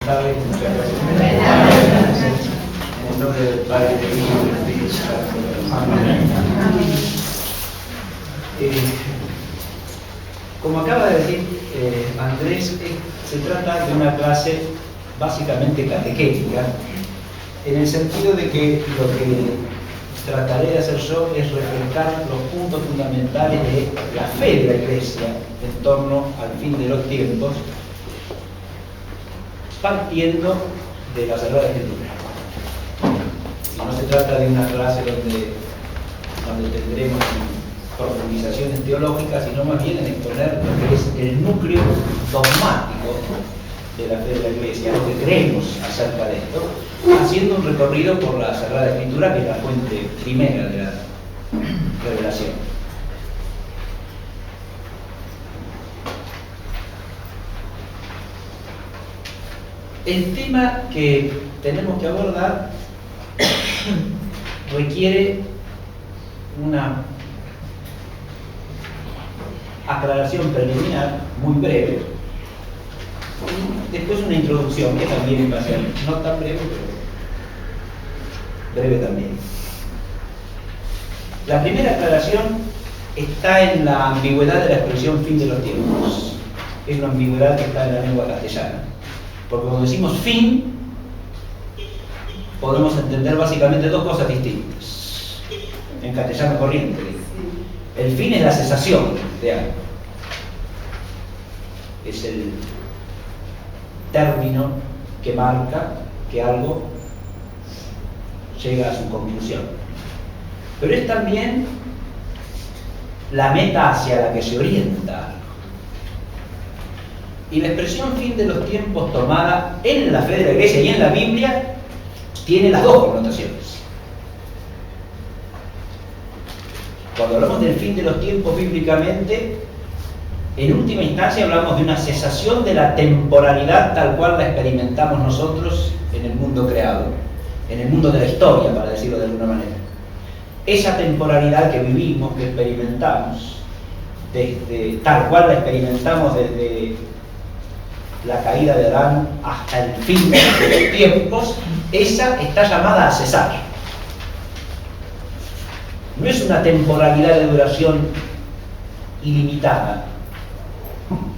tardes. Muchas gracias. En el nombre del Padre, del Hijo y del Espíritu Santo. Amén. Como acaba de decir Andrés, se trata de una clase básicamente catequética, en el sentido de que lo que trataré de hacer yo es refrescar los puntos fundamentales de la fe de la Iglesia en torno al fin de los tiempos, partiendo de la Sagrada Escritura. Y no se trata de una clase donde tendremos profundizaciones teológicas, sino más bien en exponer lo que es el núcleo dogmático de la fe de la Iglesia, lo que creemos acerca de esto, haciendo un recorrido por la Sagrada Escritura, que es la fuente primera de la revelación. El tema que tenemos que abordar requiere una aclaración preliminar muy breve y después una introducción que también va a ser no tan breve, pero breve también. La primera aclaración está en la ambigüedad de la expresión fin de los tiempos. Es una ambigüedad que está en la lengua castellana, porque cuando decimos fin podemos entender básicamente dos cosas distintas en castellano corriente. El fin es la cesación de algo, es el término que marca que algo llega a su conclusión, pero es también la meta hacia la que se orienta algo. Y la expresión fin de los tiempos tomada en la fe de la Iglesia y en la Biblia tiene las dos connotaciones. Cuando hablamos del fin de los tiempos bíblicamente, en última instancia hablamos de una cesación de la temporalidad tal cual la experimentamos nosotros en el mundo creado, en el mundo de la historia, para decirlo de alguna manera. Esa temporalidad que vivimos, que experimentamos, tal cual la experimentamos desde la caída de Adán hasta el fin de los tiempos, esa está llamada a cesar. No es una temporalidad de duración ilimitada,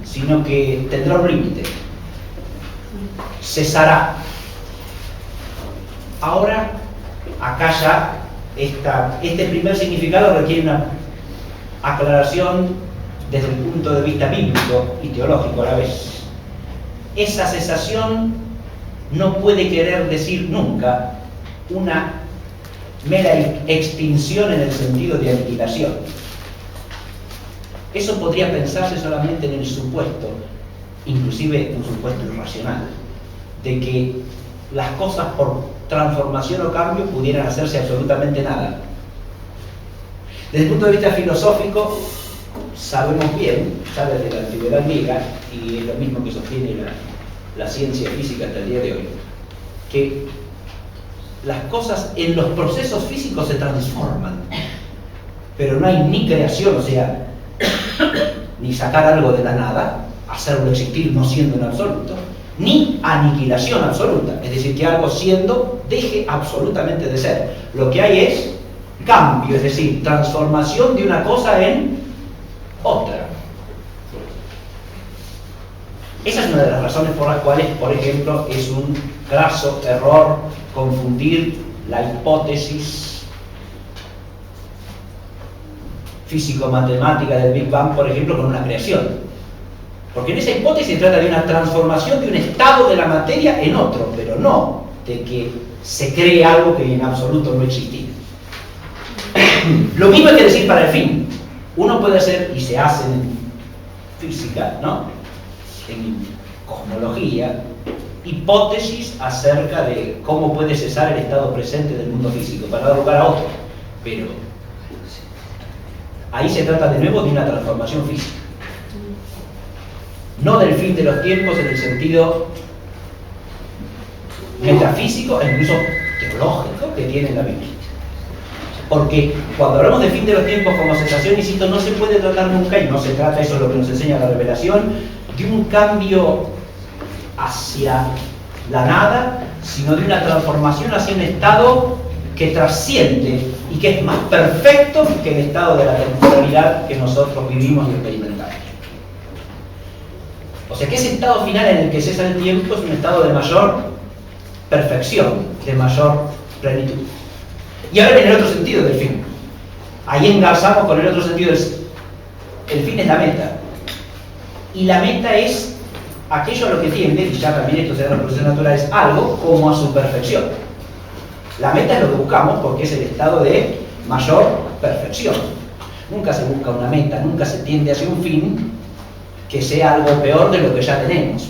sino que tendrá un límite. Cesará. Ahora, acá ya, este primer significado requiere una aclaración desde el punto de vista bíblico y teológico a la vez. Esa cesación no puede querer decir nunca una mera extinción en el sentido de aniquilación. Eso podría pensarse solamente en el supuesto, inclusive un supuesto irracional, de que las cosas por transformación o cambio pudieran hacerse absolutamente nada. Desde el punto de vista filosófico, sabemos bien, ya desde la antigüedad griega, y es lo mismo que sostiene la ciencia física hasta el día de hoy, que las cosas en los procesos físicos se transforman, pero no hay ni creación, o sea, ni sacar algo de la nada, hacerlo existir no siendo en absoluto, ni aniquilación absoluta, es decir, que algo siendo deje absolutamente de ser. Lo que hay es cambio, es decir, transformación de una cosa en otra. Esa es una de las razones por las cuales, por ejemplo, es un graso error confundir la hipótesis físico-matemática del Big Bang, por ejemplo, con una creación. Porque en esa hipótesis se trata de una transformación de un estado de la materia en otro, pero no de que se cree algo que en absoluto no existía. Lo mismo hay que decir para el fin. Uno puede hacer, y se hace en física, ¿no?, en cosmología, hipótesis acerca de cómo puede cesar el estado presente del mundo físico para dar lugar a otro, pero ahí se trata de nuevo de una transformación física, no del fin de los tiempos en el sentido metafísico e incluso teológico que tiene la Biblia. Porque cuando hablamos de fin de los tiempos como cesación, insisto, no se puede tratar nunca, y no se trata, eso es lo que nos enseña la revelación, de un cambio hacia la nada, sino de una transformación hacia un estado que trasciende y que es más perfecto que el estado de la temporalidad que nosotros vivimos y experimentamos. O sea que ese estado final en el que cesa el tiempo es un estado de mayor perfección, de mayor plenitud. Y ahora viene el otro sentido del fin. Ahí engarzamos con el otro sentido del fin. El fin es la meta. Y la meta es aquello a lo que tiende, y ya también esto se da en los procesos naturales, algo como a su perfección. La meta es lo que buscamos porque es el estado de mayor perfección. Nunca se busca una meta, nunca se tiende hacia un fin que sea algo peor de lo que ya tenemos.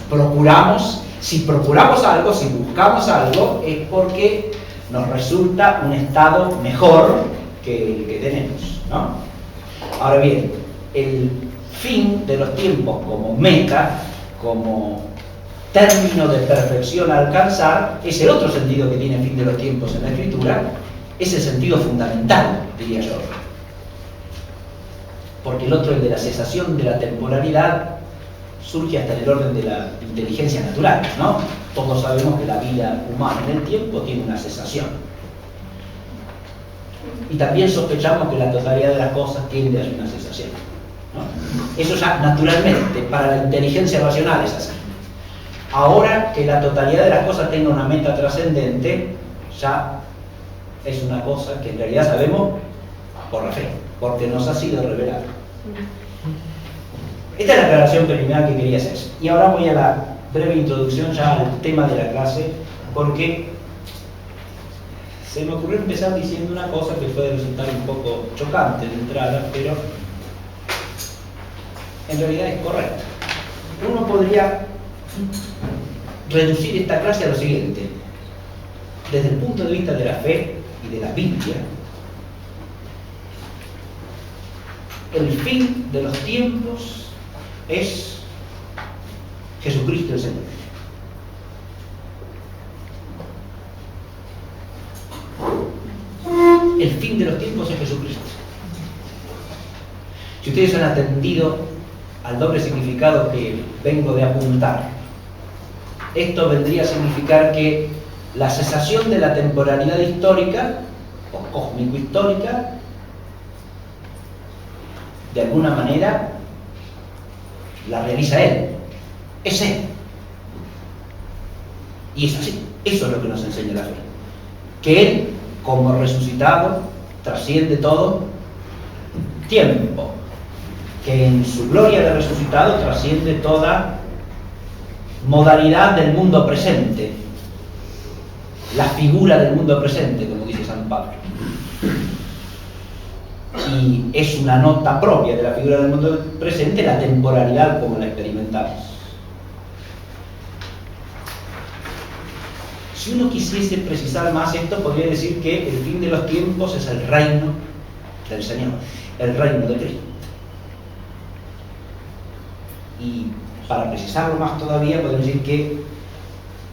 Si procuramos algo, si buscamos algo, es porque nos resulta un estado mejor que el que tenemos, ¿no? Ahora bien, el fin de los tiempos como meta, como término de perfección a alcanzar, es el otro sentido que tiene fin de los tiempos en la Escritura, es el sentido fundamental, diría yo. Porque el otro, el de la cesación de la temporalidad, surge hasta en el orden de la inteligencia natural, ¿no? Todos sabemos que la vida humana en el tiempo tiene una cesación. Y también sospechamos que la totalidad de las cosas tiende a una cesación, ¿no? Eso ya naturalmente, para la inteligencia racional es así. Ahora que la totalidad de las cosas tenga una meta trascendente, ya es una cosa que en realidad sabemos por la fe, porque nos ha sido revelado. Esta es la aclaración preliminar que quería hacer. Y ahora voy a la breve introducción ya al tema de la clase, porque se me ocurrió empezar diciendo una cosa que puede resultar un poco chocante de entrada, pero en realidad es correcta. Uno podría reducir esta clase a lo siguiente: desde el punto de vista de la fe y de la Biblia, el fin de los tiempos es Jesucristo el Señor. El fin de los tiempos es Jesucristo. Si ustedes han atendido al doble significado que vengo de apuntar, esto vendría a significar que la cesación de la temporalidad histórica o cósmico-histórica, de alguna manera, la realiza Él. Es Él. Y es así. Eso es lo que nos enseña la fe. Que Él, como resucitado, trasciende todo tiempo. Que en su gloria de resucitado trasciende toda modalidad del mundo presente. La figura del mundo presente, como dice San Pablo. Y es una nota propia de la figura del mundo presente la temporalidad como la experimentamos. Si uno quisiese precisar más esto, podría decir que el fin de los tiempos es el reino del Señor, el reino de Cristo. Y para precisarlo más todavía, podemos decir que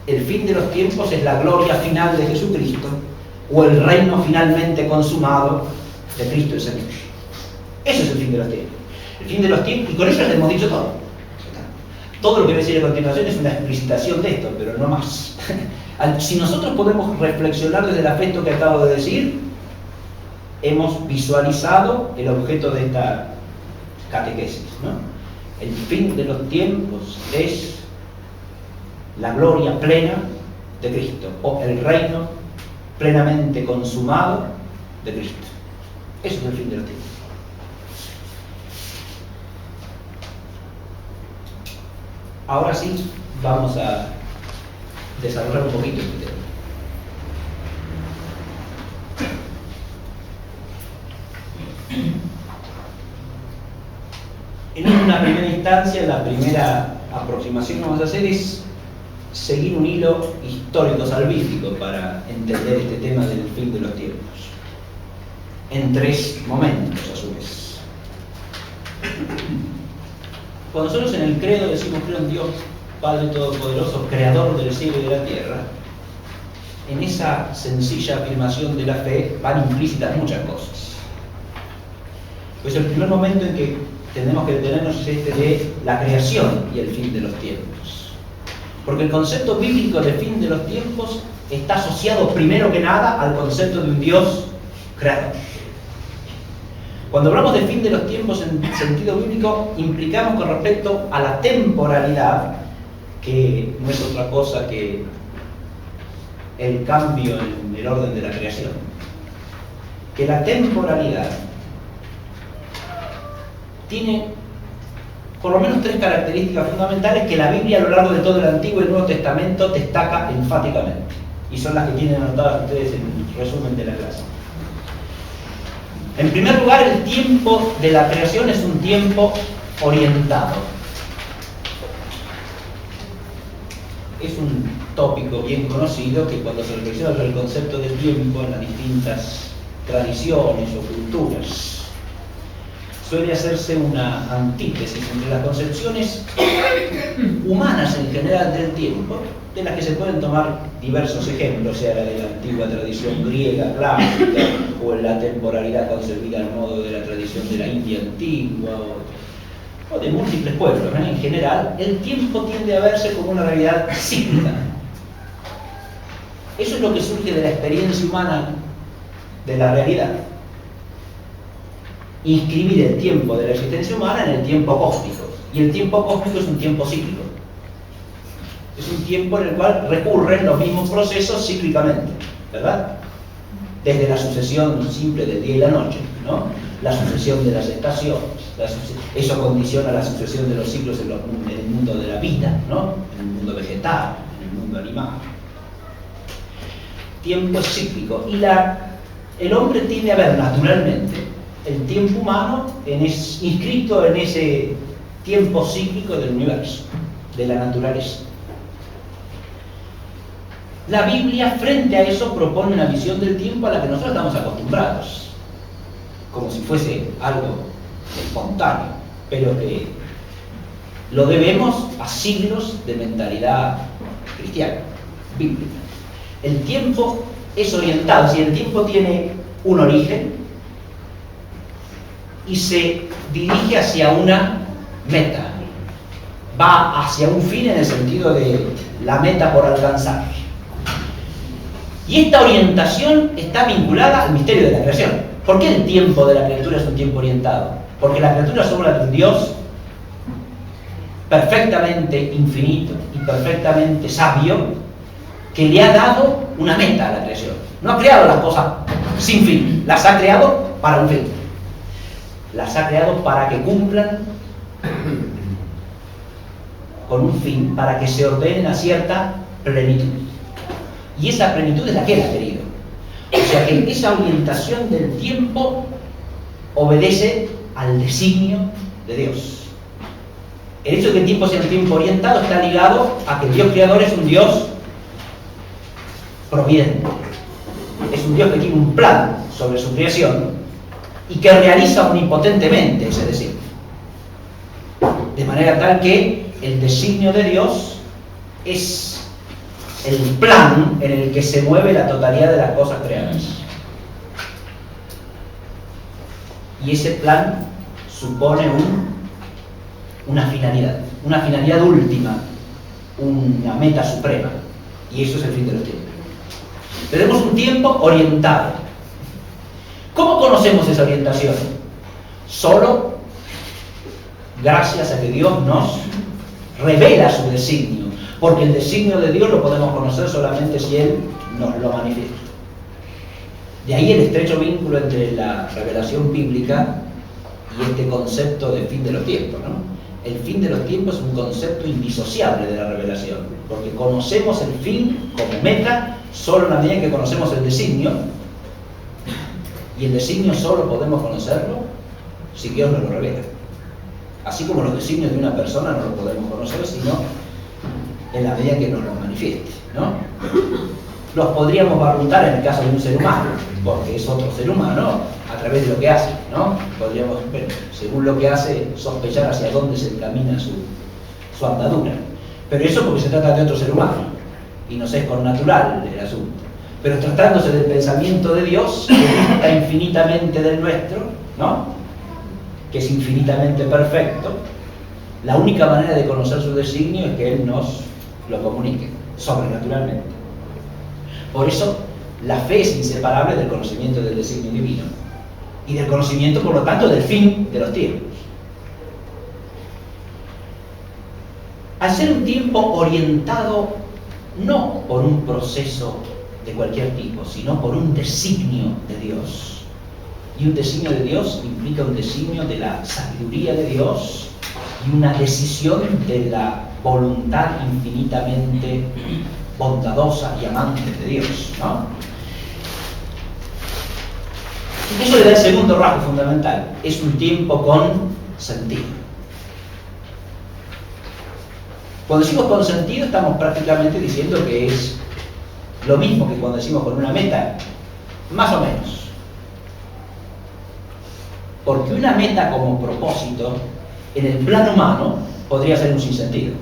el fin de los tiempos es la gloria final de Jesucristo, o el reino finalmente consumado de Cristo el Señor. Ese es el fin de los tiempos. El fin de los tiempos, y con eso les hemos dicho todo. Todo lo que voy a decir a continuación es una explicitación de esto, pero no más. Si nosotros podemos reflexionar desde el afecto que acabo de decir, hemos visualizado el objeto de esta catequesis, ¿no? El fin de los tiempos es la gloria plena de Cristo, o el reino plenamente consumado de Cristo. Eso es el fin de los tiempos. Ahora sí, vamos a desarrollar un poquito este tema. En una primera instancia, la primera aproximación que vamos a hacer es seguir un hilo histórico salvífico para entender este tema del fin de los tiempos, en tres momentos a su vez. Cuando nosotros en el credo decimos creo en Dios Padre Todopoderoso, Creador del cielo y de la tierra, en esa sencilla afirmación de la fe van implícitas muchas cosas. Pues el primer momento en que tenemos que detenernos es este de la creación y el fin de los tiempos. Porque el concepto bíblico de fin de los tiempos está asociado primero que nada al concepto de un Dios creador. Cuando hablamos de fin de los tiempos en sentido bíblico, implicamos con respecto a la temporalidad, que no es otra cosa que el cambio en el orden de la creación. Que la temporalidad tiene por lo menos tres características fundamentales que la Biblia a lo largo de todo el Antiguo y el Nuevo Testamento destaca enfáticamente. Y son las que tienen anotadas ustedes en el resumen de la clase. En primer lugar, el tiempo de la creación es un tiempo orientado. Es un tópico bien conocido que cuando se reflexiona sobre el concepto del tiempo en las distintas tradiciones o culturas, suele hacerse una antítesis entre las concepciones humanas en general del tiempo, de las que se pueden tomar diversos ejemplos, sea la de la antigua tradición griega clásica o en la temporalidad concebida al modo de la tradición de la India antigua o de múltiples pueblos. En general, el tiempo tiende a verse como una realidad cíclica. Eso es lo que surge de la experiencia humana de la realidad. Inscribir el tiempo de la existencia humana en el tiempo cósmico. Y el tiempo cósmico es un tiempo cíclico. Es un tiempo en el cual recurren los mismos procesos cíclicamente, ¿verdad? Desde la sucesión simple del día y la noche, ¿no? La sucesión de las estaciones, eso condiciona la sucesión de los ciclos en el mundo de la vida, ¿no? En el mundo vegetal, en el mundo animal. Tiempo es cíclico. Y el hombre tiende a ver naturalmente el tiempo humano inscrito en ese tiempo cíclico del universo, de la naturaleza. La Biblia, frente a eso, propone una visión del tiempo a la que nosotros estamos acostumbrados, como si fuese algo espontáneo, pero que lo debemos a siglos de mentalidad cristiana, bíblica. El tiempo es orientado, es decir, el tiempo tiene un origen y se dirige hacia una meta, va hacia un fin en el sentido de la meta por alcanzar. Y esta orientación está vinculada al misterio de la creación. ¿Por qué el tiempo de la criatura es un tiempo orientado? Porque la criatura es obra de un Dios perfectamente infinito y perfectamente sabio, que le ha dado una meta a la creación. No ha creado las cosas sin fin, las ha creado para un fin. Las ha creado para que cumplan con un fin, para que se ordenen a cierta plenitud. Y esa plenitud es la que él ha querido. O sea que esa orientación del tiempo obedece al designio de Dios. El hecho de que el tiempo sea un tiempo orientado está ligado a que el Dios creador es un Dios providente. Es un Dios que tiene un plan sobre su creación y que realiza omnipotentemente ese designio. De manera tal que el designio de Dios es el plan en el que se mueve la totalidad de las cosas creadas. Y ese plan supone una finalidad última, una meta suprema. Y eso es el fin de los tiempos. Tenemos un tiempo orientado. ¿Cómo conocemos esa orientación? Solo gracias a que Dios nos revela su designio. Porque el designio de Dios lo podemos conocer solamente si Él nos lo manifiesta. De ahí el estrecho vínculo entre la revelación bíblica y este concepto de fin de los tiempos, ¿no? El fin de los tiempos es un concepto indisociable de la revelación, porque conocemos el fin como meta solo en la medida en que conocemos el designio, y el designio solo podemos conocerlo si Dios nos lo revela. Así como los designios de una persona no los podemos conocer sino en la medida que nos los manifieste, ¿no? Los podríamos barruntar en el caso de un ser humano, porque es otro ser humano a través de lo que hace, ¿no? Podríamos, bueno, según lo que hace, sospechar hacia dónde se encamina su andadura. Pero eso porque se trata de otro ser humano y nos es connatural el asunto. Pero tratándose del pensamiento de Dios, que dista infinitamente del nuestro, ¿no? Que es infinitamente perfecto, la única manera de conocer su designio es que Él nos lo comunique, sobrenaturalmente. Por eso, la fe es inseparable del conocimiento del designio divino y del conocimiento, por lo tanto, del fin de los tiempos. Al ser un tiempo orientado no por un proceso de cualquier tipo, sino por un designio de Dios. Y un designio de Dios implica un designio de la sabiduría de Dios y una decisión de la voluntad infinitamente bondadosa y amante de Dios, ¿no? Eso le da el segundo rasgo fundamental. Es un tiempo con sentido. Cuando decimos con sentido, estamos prácticamente diciendo que es lo mismo que cuando decimos con una meta, más o menos. Porque una meta como propósito, en el plano humano, podría ser un sinsentido.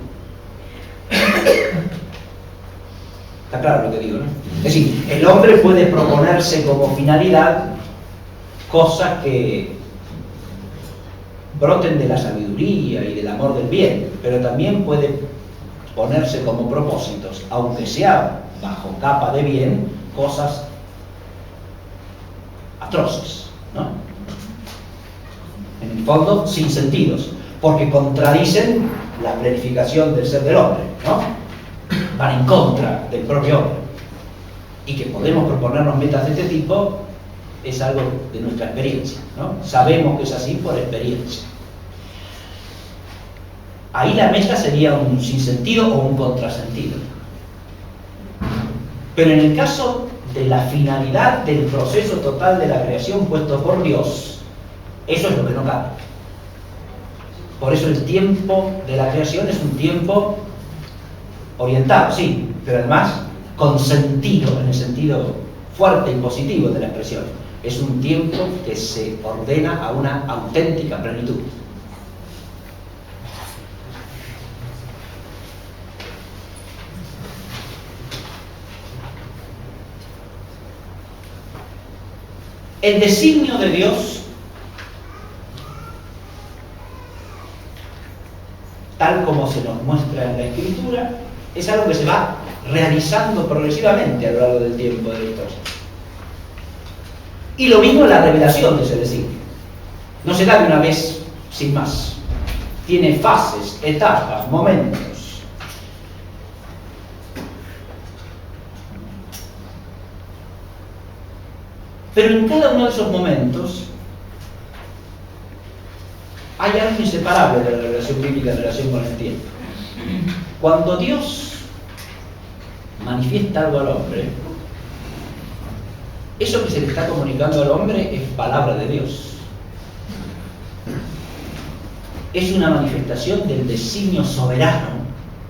Está claro lo que digo, ¿no? Es decir, el hombre puede proponerse como finalidad cosas que broten de la sabiduría y del amor del bien, pero también puede ponerse como propósitos, aunque sea bajo capa de bien, cosas atroces, ¿no? En el fondo, sin sentidos, porque contradicen la planificación del ser del hombre, ¿no? Van en contra del propio hombre. Y que podemos proponernos metas de este tipo es algo de nuestra experiencia, ¿no? Sabemos que es así por experiencia. Ahí la meta sería un sinsentido o un contrasentido. Pero en el caso de la finalidad del proceso total de la creación puesto por Dios, eso es lo que no cabe. Por eso el tiempo de la creación es un tiempo orientado, sí, pero además con sentido, en el sentido fuerte y positivo de la expresión. Es un tiempo que se ordena a una auténtica plenitud. El designio de Dios, tal como se nos muestra en la Escritura, es algo que se va realizando progresivamente a lo largo del tiempo de la historia. Y lo mismo en la revelación de ese designio. No se da de una vez sin más. Tiene fases, etapas, momentos. Pero en cada uno de esos momentos hay algo inseparable de la revelación bíblica en relación con el tiempo. Cuando Dios manifiesta algo al hombre, eso que se le está comunicando al hombre es palabra de Dios. Es una manifestación del designio soberano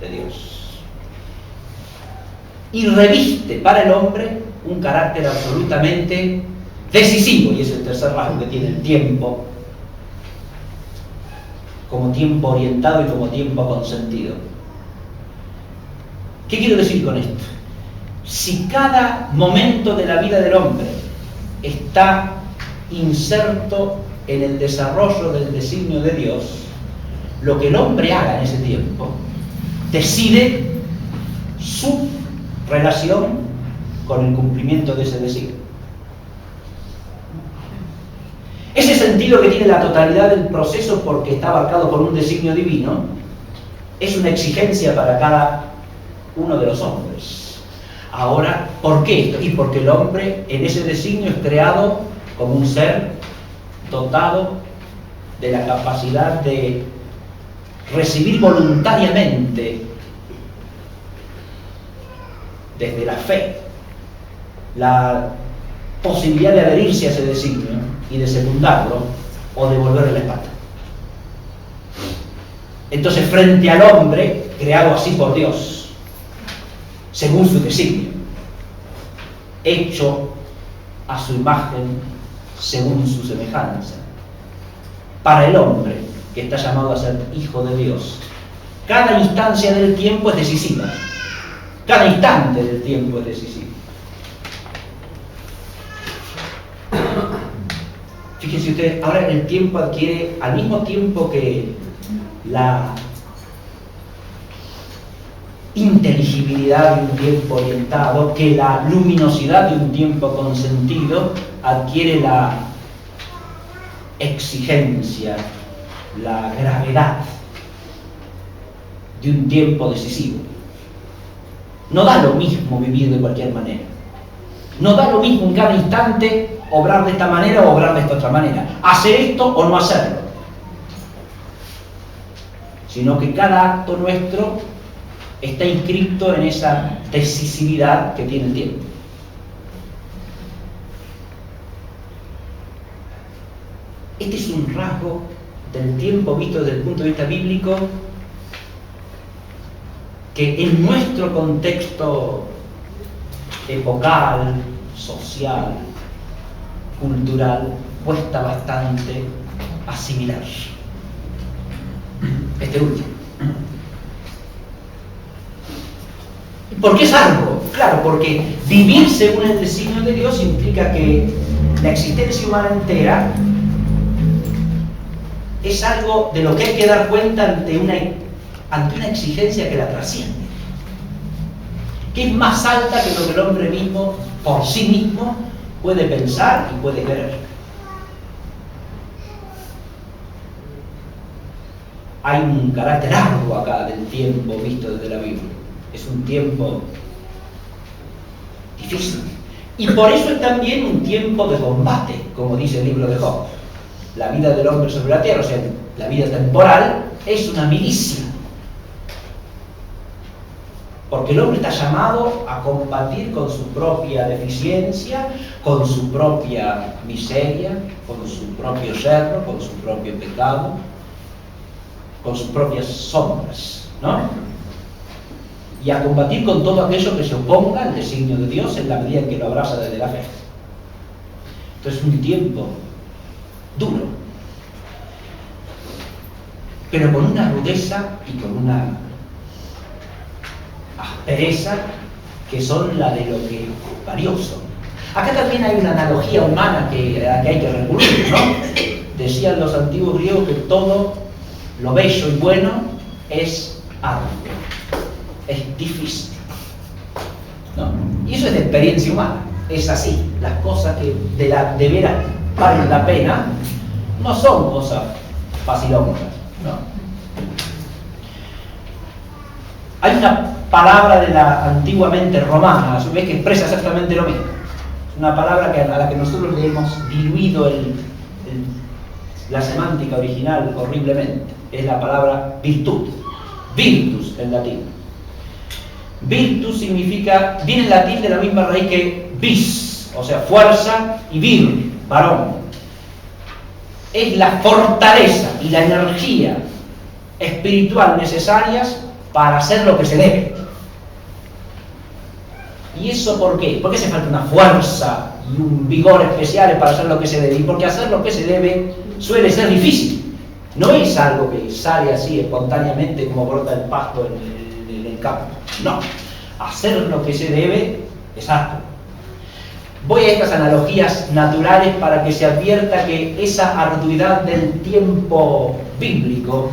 de Dios. Y reviste para el hombre un carácter absolutamente decisivo, y es el tercer rasgo que tiene el tiempo, como tiempo orientado y como tiempo consentido. ¿Qué quiero decir con esto? Si cada momento de la vida del hombre está inserto en el desarrollo del designio de Dios, lo que el hombre haga en ese tiempo decide su relación con el cumplimiento de ese designio. Ese sentido que tiene la totalidad del proceso porque está abarcado por un designio divino es una exigencia para cada uno de los hombres. Ahora, ¿por qué esto? Y porque el hombre en ese designio es creado como un ser dotado de la capacidad de recibir voluntariamente desde la fe la posibilidad de adherirse a ese designio y de secundarlo o de volverle la espalda. Entonces, frente al hombre creado así por Dios, según su designio, hecho a su imagen según su semejanza, para el hombre que está llamado a ser hijo de Dios, cada instancia del tiempo es decisiva. Cada instante del tiempo es decisivo. Fíjense ustedes, ahora el tiempo adquiere, al mismo tiempo que la inteligibilidad de un tiempo orientado, que la luminosidad de un tiempo consentido adquiere la exigencia, la gravedad de un tiempo decisivo. No da lo mismo vivir de cualquier manera. No da lo mismo en cada instante obrar de esta manera o obrar de esta otra manera. Hacer esto o no hacerlo. Sino que cada acto nuestro está inscrito en esa decisividad que tiene el tiempo. Este es un rasgo del tiempo visto desde el punto de vista bíblico que en nuestro contexto epocal, social, cultural, cuesta bastante asimilar. Este último. ¿Por qué es algo? Claro, porque vivir según el designio de Dios implica que la existencia humana entera es algo de lo que hay que dar cuenta ante una exigencia que la trasciende, que es más alta que lo que el hombre mismo, por sí mismo, puede pensar y puede querer. Hay un carácter arduo acá del tiempo visto desde la Biblia. Es un tiempo difícil. Y por eso es también un tiempo de combate, como dice el libro de Job. La vida del hombre sobre la tierra, o sea, la vida temporal, es una milicia. Porque el hombre está llamado a combatir con su propia deficiencia, con su propia miseria, con su propio yerro, con su propio pecado, con sus propias sombras, ¿no? Y a combatir con todo aquello que se oponga al designio de Dios en la medida en que lo abraza desde la fe. Entonces es un tiempo duro, pero con una rudeza y con una aspereza que son la de lo que es valioso. Acá también hay una analogía humana a la que hay que recurrir, ¿no? Decían los antiguos griegos que todo lo bello y bueno es arduo, es difícil, ¿no? Y eso es de experiencia humana, es así. Las cosas que de veras valen la pena no son cosas facilongas, ¿no? Hay una palabra de la antiguamente romana, a su vez, que expresa exactamente lo mismo. Es una palabra a la que nosotros le hemos diluido la semántica original horriblemente. Es la palabra virtud, virtus en latín. Virtus significa, viene en latín de la misma raíz que vis, o sea, fuerza, y vir, varón. Es la fortaleza y la energía espiritual necesarias para hacer lo que se debe. ¿Y eso por qué? ¿Por qué hace falta una fuerza y un vigor especiales para hacer lo que se debe? Y porque hacer lo que se debe suele ser difícil. No es algo que sale así espontáneamente como brota el pasto en el campo. No. Hacer lo que se debe es arduo. Voy a estas analogías naturales para que se advierta que esa arduidad del tiempo bíblico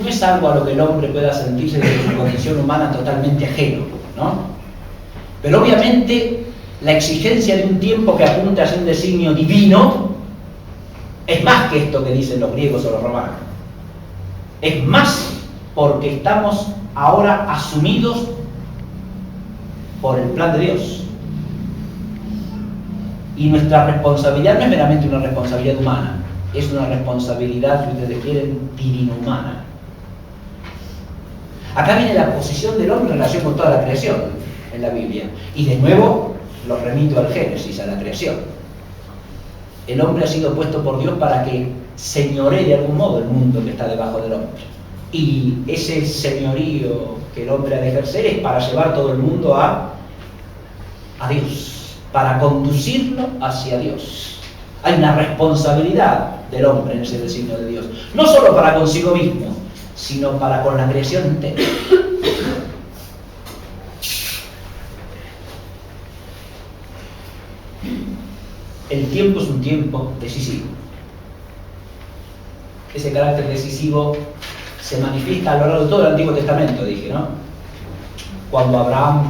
no es algo a lo que el hombre pueda sentirse desde su condición humana totalmente ajeno, ¿no? Pero obviamente la exigencia de un tiempo que apunta hacia un designio divino es más que esto que dicen los griegos o los romanos. Es más porque estamos ahora asumidos por el plan de Dios. Y nuestra responsabilidad no es meramente una responsabilidad humana, es una responsabilidad, si ustedes quieren, divino-humana. Acá viene la posición del hombre en relación con toda la creación en la Biblia. Y de nuevo los remito al Génesis, a la creación. El hombre ha sido puesto por Dios para que señoree de algún modo el mundo que está debajo del hombre. Y ese señorío que el hombre ha de ejercer es para llevar todo el mundo a Dios, para conducirlo hacia Dios. Hay una responsabilidad del hombre en ese designio de Dios, no solo para consigo mismo, sino para con la creación entera. El tiempo es un tiempo decisivo. Ese carácter decisivo se manifiesta a lo largo de todo el Antiguo Testamento, dije, ¿no? Cuando Abraham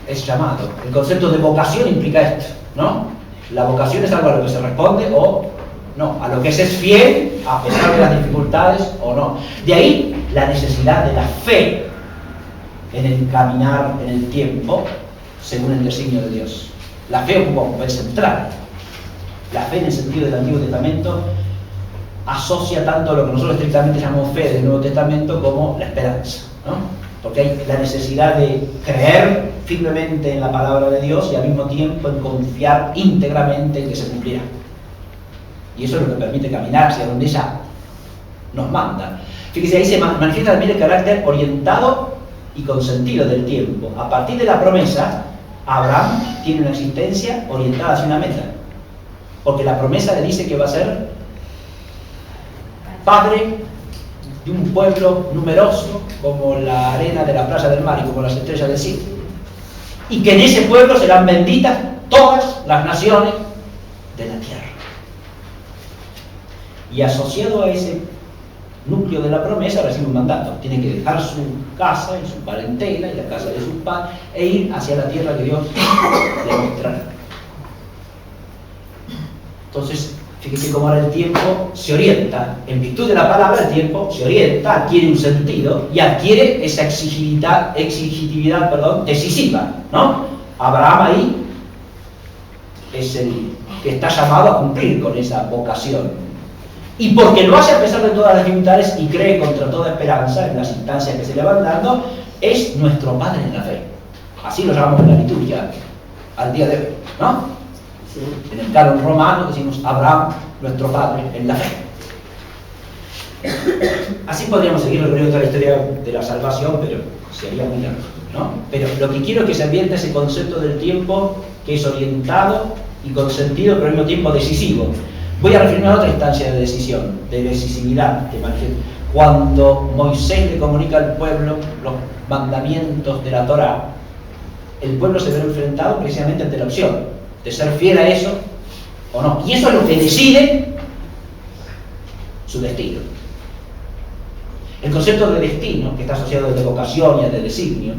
es llamado. El concepto de vocación implica esto, ¿no? La vocación es algo a lo que se responde o no, a lo que se es fiel a pesar de las dificultades o no. De ahí la necesidad de la fe en el caminar en el tiempo según el designio de Dios. La fe ocupa un papel central. La fe en el sentido del Antiguo Testamento asocia tanto lo que nosotros estrictamente llamamos fe del Nuevo Testamento como la esperanza, ¿no? Porque hay la necesidad de creer firmemente en la palabra de Dios y al mismo tiempo en confiar íntegramente en que se cumplirá. Y eso es lo que permite caminar hacia donde ella nos manda. Fíjese, ahí se manifiesta también el carácter orientado y consentido del tiempo. A partir de la promesa, Abraham tiene una existencia orientada hacia una meta. Porque la promesa le dice que va a ser padre de un pueblo numeroso como la arena de la playa del mar y como las estrellas del cielo. Y que en ese pueblo serán benditas todas las naciones de la tierra. Y asociado a ese núcleo de la promesa recibe un mandato. Tiene que dejar su casa y su parentela y la casa de sus padres e ir hacia la tierra que Dios le mostrará. Entonces, fíjese cómo ahora el tiempo se orienta. En virtud de la palabra, el tiempo se orienta, adquiere un sentido y adquiere esa exigitividad decisiva, ¿no? Abraham ahí es el que está llamado a cumplir con esa vocación. Y porque lo hace a pesar de todas las dificultades y cree contra toda esperanza en las instancias que se le van dando, es nuestro Padre en la fe. Así lo llamamos en la liturgia al día de hoy, ¿no? Sí. En el canon romano decimos Abraham, nuestro Padre en la fe. Así podríamos seguir recorriendo toda la historia de la salvación, pero sería muy largo, ¿no? Pero lo que quiero es que se ambiente ese concepto del tiempo que es orientado y consentido, pero al mismo tiempo decisivo. Voy a referirme a otra instancia de decisión, de decisividad que manifiesta. Cuando Moisés le comunica al pueblo los mandamientos de la Torá, el pueblo se ve enfrentado precisamente ante la opción de ser fiel a eso o no. Y eso es lo que decide su destino. El concepto de destino, que está asociado a la vocación y al de designio,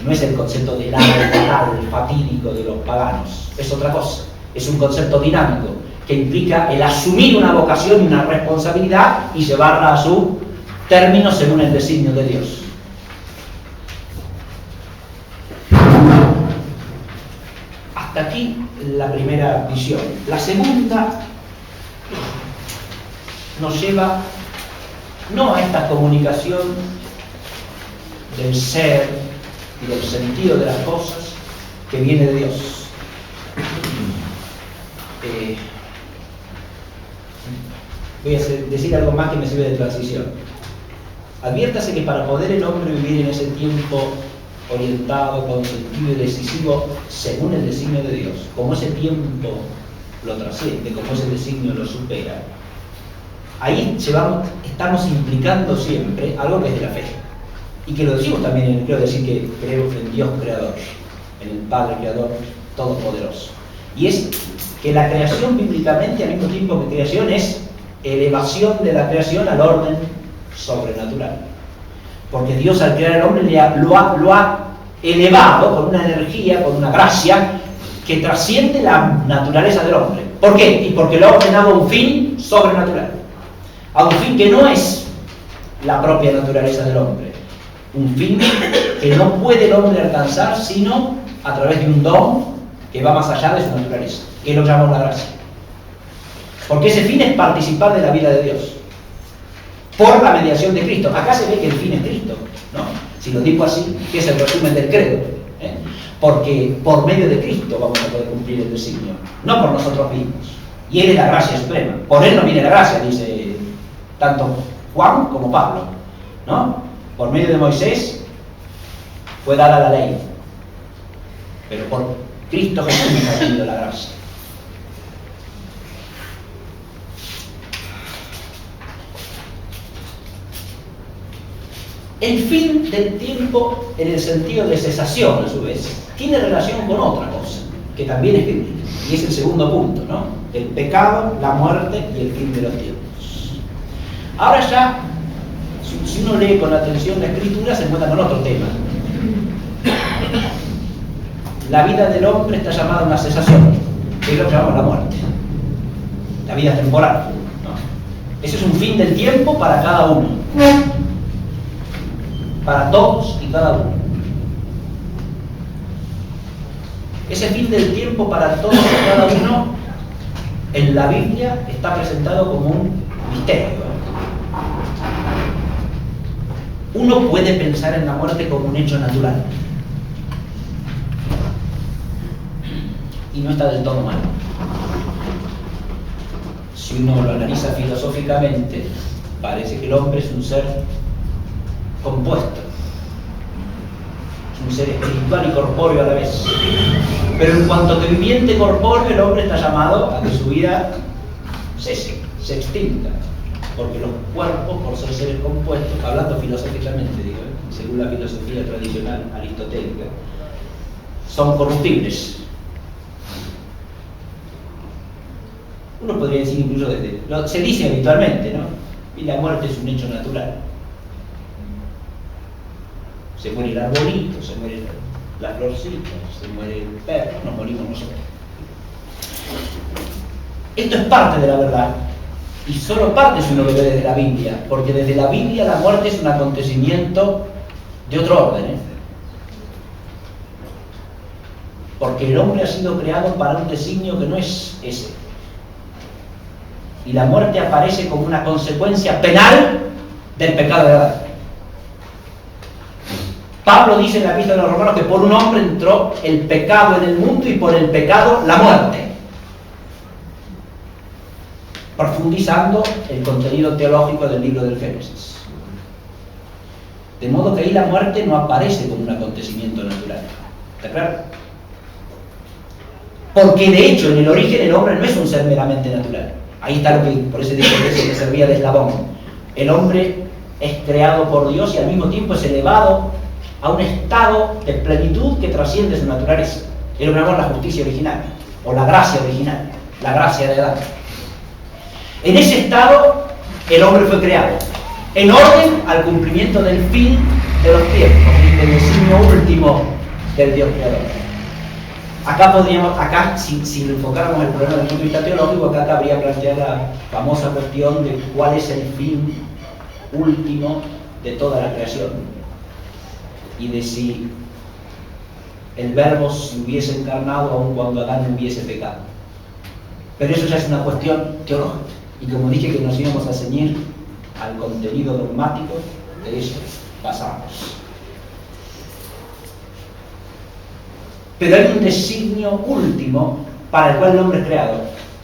no es el concepto del algo fatídico de los paganos, es otra cosa. Es un concepto dinámico que implica el asumir una vocación y una responsabilidad y llevarla a su término según el designio de Dios. Hasta aquí la primera visión. La segunda nos lleva no a esta comunicación del ser y del sentido de las cosas que viene de Dios. Voy a decir algo más que me sirve de transición. Adviértase que para poder el hombre vivir en ese tiempo orientado, consentido y decisivo según el designio de Dios, como ese tiempo lo trasciende, como ese designio lo supera, ahí estamos implicando siempre algo que es de la fe. Y que lo decimos también, quiero decir que creo en Dios creador, en el Padre creador todopoderoso. Y es que la creación bíblicamente, al mismo tiempo que creación, es elevación de la creación al orden sobrenatural. Porque Dios al crear al hombre lo ha elevado con una energía, con una gracia que trasciende la naturaleza del hombre. ¿Por qué? Y porque lo ha ordenado a un fin sobrenatural. A un fin que no es la propia naturaleza del hombre. Un fin que no puede el hombre alcanzar sino a través de un don que va más allá de su naturaleza, que lo llamamos la gracia. Porque ese fin es participar de la vida de Dios por la mediación de Cristo. Acá se ve que el fin es Cristo, ¿no? Si lo digo así, que es el resumen del credo, ¿eh? Porque por medio de Cristo vamos a poder cumplir el designio, no por nosotros mismos. Y Él es la gracia suprema. Por Él no viene la gracia, dice tanto Juan como Pablo, ¿no? Por medio de Moisés fue dada la ley, pero por Cristo Jesús nos ha venido la gracia. El fin del tiempo, en el sentido de cesación, a su vez, tiene relación con otra cosa, que también es bíblica, y es el segundo punto, ¿no? El pecado, la muerte y el fin de los tiempos. Ahora ya, si uno lee con atención la Escritura, se encuentra con otro tema. La vida del hombre está llamada a una cesación, que es lo que llamamos la muerte. La vida es temporal, ¿no? Ese es un fin del tiempo para cada uno. Para todos y cada uno. Ese fin del tiempo para todos y cada uno en la Biblia está presentado como un misterio. Uno puede pensar en la muerte como un hecho natural y no está del todo mal. Si uno lo analiza filosóficamente, parece que el hombre es un ser compuesto, es un ser espiritual y corpóreo a la vez. Pero en cuanto que viviente corpóreo, el hombre está llamado a que su vida se extinga, porque los cuerpos, por ser seres compuestos, hablando filosóficamente, digo, según la filosofía tradicional aristotélica, son corruptibles. Uno podría decir incluso se dice habitualmente, ¿no? Y la muerte es un hecho natural. Se muere el arbolito, se muere la florcita, se muere el perro, nos morimos nosotros. Esto es parte de la verdad, y solo parte si uno lo ve desde la Biblia, porque desde la Biblia la muerte es un acontecimiento de otro orden, ¿eh? Porque el hombre ha sido creado para un designio que no es ese. Y la muerte aparece como una consecuencia penal del pecado de Adán. Pablo dice en la Epístola a los Romanos que por un hombre entró el pecado en el mundo y por el pecado la muerte, profundizando el contenido teológico del libro del Génesis. De modo que ahí la muerte no aparece como un acontecimiento natural. ¿Está claro? Porque de hecho en el origen el hombre no es un ser meramente natural. Ahí está lo que, por eso digo que servía de eslabón. El hombre es creado por Dios y al mismo tiempo es elevado a un estado de plenitud que trasciende su naturaleza. Es lo que llamamos la justicia original, o la gracia original, la gracia de Adán. En ese estado, el hombre fue creado, en orden al cumplimiento del fin de los tiempos, del designio último del Dios creador. Acá si lo enfocáramos el problema desde el punto de vista teológico, acá cabría plantear la famosa cuestión de cuál es el fin último de toda la creación. Y de si el Verbo se hubiese encarnado aun cuando Adán no hubiese pecado. Pero eso ya es una cuestión teológica. Y como dije que nos íbamos a ceñir al contenido dogmático, de eso pasamos. Pero hay un designio último para el cual el hombre es creado.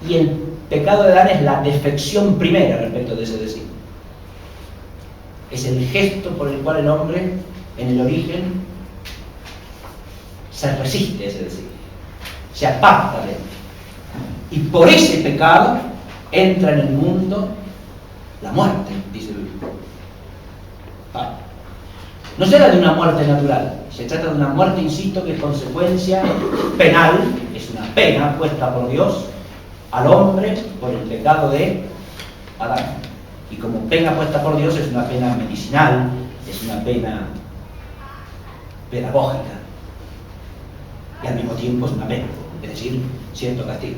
Y el pecado de Adán es la defección primera respecto de ese designio. Es el gesto por el cual el hombre, en el origen, se resiste a ese designio. Se aparta de él. Y por ese pecado entra en el mundo la muerte, dice el Biblia. No se trata de una muerte natural, se trata de una muerte, insisto, que es consecuencia penal, es una pena puesta por Dios al hombre por el pecado de Adán. Y como pena puesta por Dios es una pena medicinal, es una pena pedagógica, y al mismo tiempo es una pena, es decir, cierto castigo.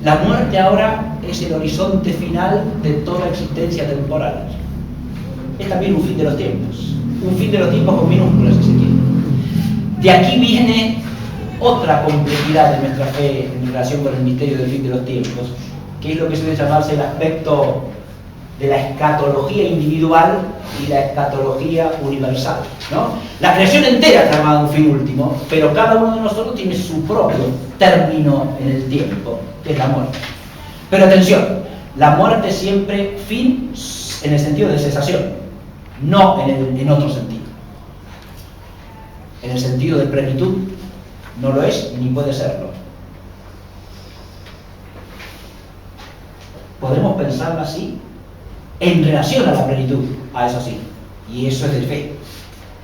La muerte ahora es el horizonte final de toda existencia temporal. Es también un fin de los tiempos. Un fin de los tiempos con minúsculas, si se quiere. De aquí viene otra complejidad de nuestra fe en relación con el misterio del fin de los tiempos, que es lo que suele llamarse el aspecto de la escatología individual y la escatología universal, ¿no? La creación entera está llamada a un fin último, pero cada uno de nosotros tiene su propio término en el tiempo, que es la muerte. Pero atención, la muerte es siempre fin en el sentido de cesación, no en otro sentido. En el sentido de plenitud no lo es ni puede serlo. Podemos pensarlo así en relación a la plenitud, a eso sí, y eso es de fe.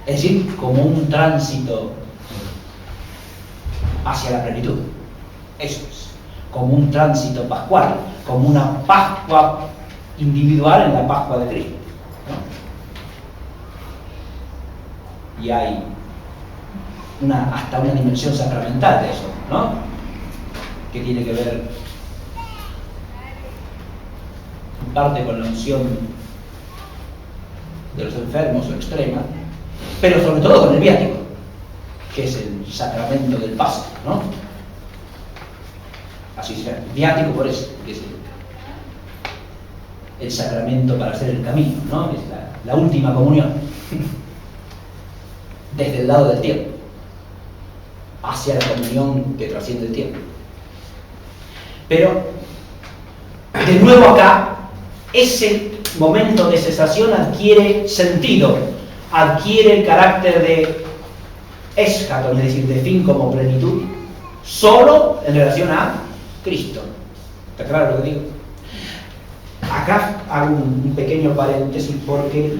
Es decir, como un tránsito hacia la plenitud. Eso es, como un tránsito pascual, como una Pascua individual en la Pascua de Cristo, ¿no? Y hay hasta una dimensión sacramental de eso, ¿no? Que tiene que ver en parte con la unción de los enfermos o extrema, pero sobre todo con el viático, que es el sacramento del paso, ¿no? Así sea, viático por eso, que es el sacramento para hacer el camino, ¿no? Es la última comunión, desde el lado del tiempo, hacia la comunión que trasciende el tiempo. Pero, de nuevo acá, ese momento de cesación adquiere sentido, adquiere el carácter de eschaton, es decir, de fin como plenitud, solo en relación a Cristo. ¿Está claro lo que digo? Acá hago un pequeño paréntesis porque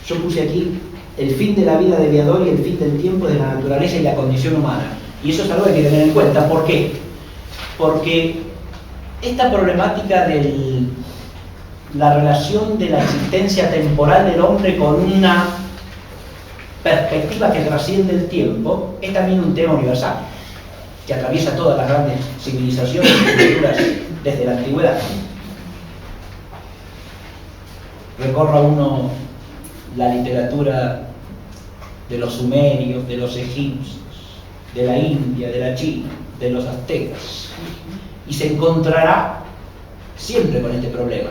yo puse aquí el fin de la vida de Viador y el fin del tiempo de la naturaleza y la condición humana. Y eso es algo que hay que tener en cuenta. ¿Por qué? Porque esta problemática de la relación de la existencia temporal del hombre con una perspectiva que trasciende el tiempo es también un tema universal, que atraviesa todas las grandes civilizaciones y culturas desde la antigüedad. Recorra uno la literatura de los sumerios, de los egipcios, de la India, de la China, de los aztecas, y se encontrará siempre con este problema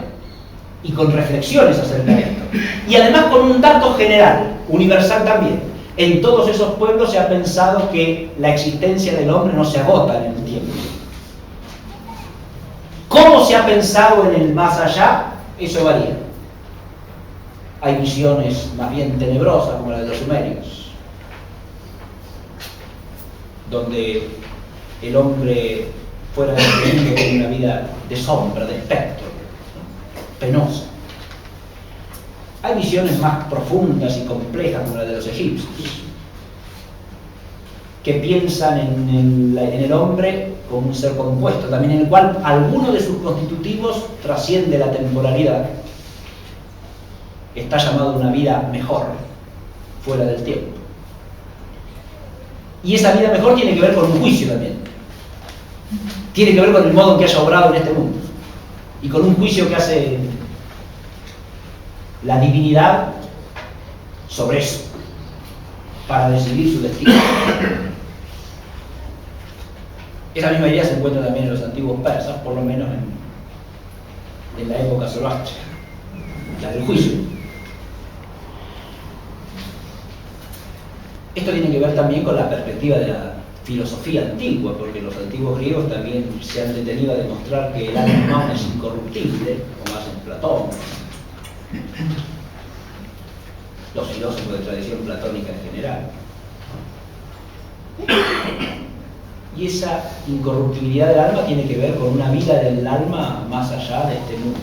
y con reflexiones acerca de esto, y además con un dato general, universal también. En todos esos pueblos se ha pensado que la existencia del hombre no se agota en el tiempo. ¿Cómo se ha pensado en el más allá? Eso varía. Hay visiones más bien tenebrosas, como la de los sumerios, donde el hombre fuera del mundo tiene una vida de sombra, de espectro, ¿no? Penosa. Hay visiones más profundas y complejas, como la de los egipcios, que piensan en el hombre como un ser compuesto, también en el cual alguno de sus constitutivos trasciende la temporalidad. Está llamado a una vida mejor, fuera del tiempo. Y esa vida mejor tiene que ver con un juicio también. Tiene que ver con el modo en que haya obrado en este mundo. Y con un juicio que hace la divinidad sobre eso, para decidir su destino. Esa misma idea se encuentra también en los antiguos persas, por lo menos en la época zoroástrica, la del juicio. Esto tiene que ver también con la perspectiva de la filosofía antigua, porque los antiguos griegos también se han detenido a demostrar que el alma humana es incorruptible, como hacen Platón, los filósofos de tradición platónica en general. Y esa incorruptibilidad del alma tiene que ver con una vida del alma más allá de este mundo,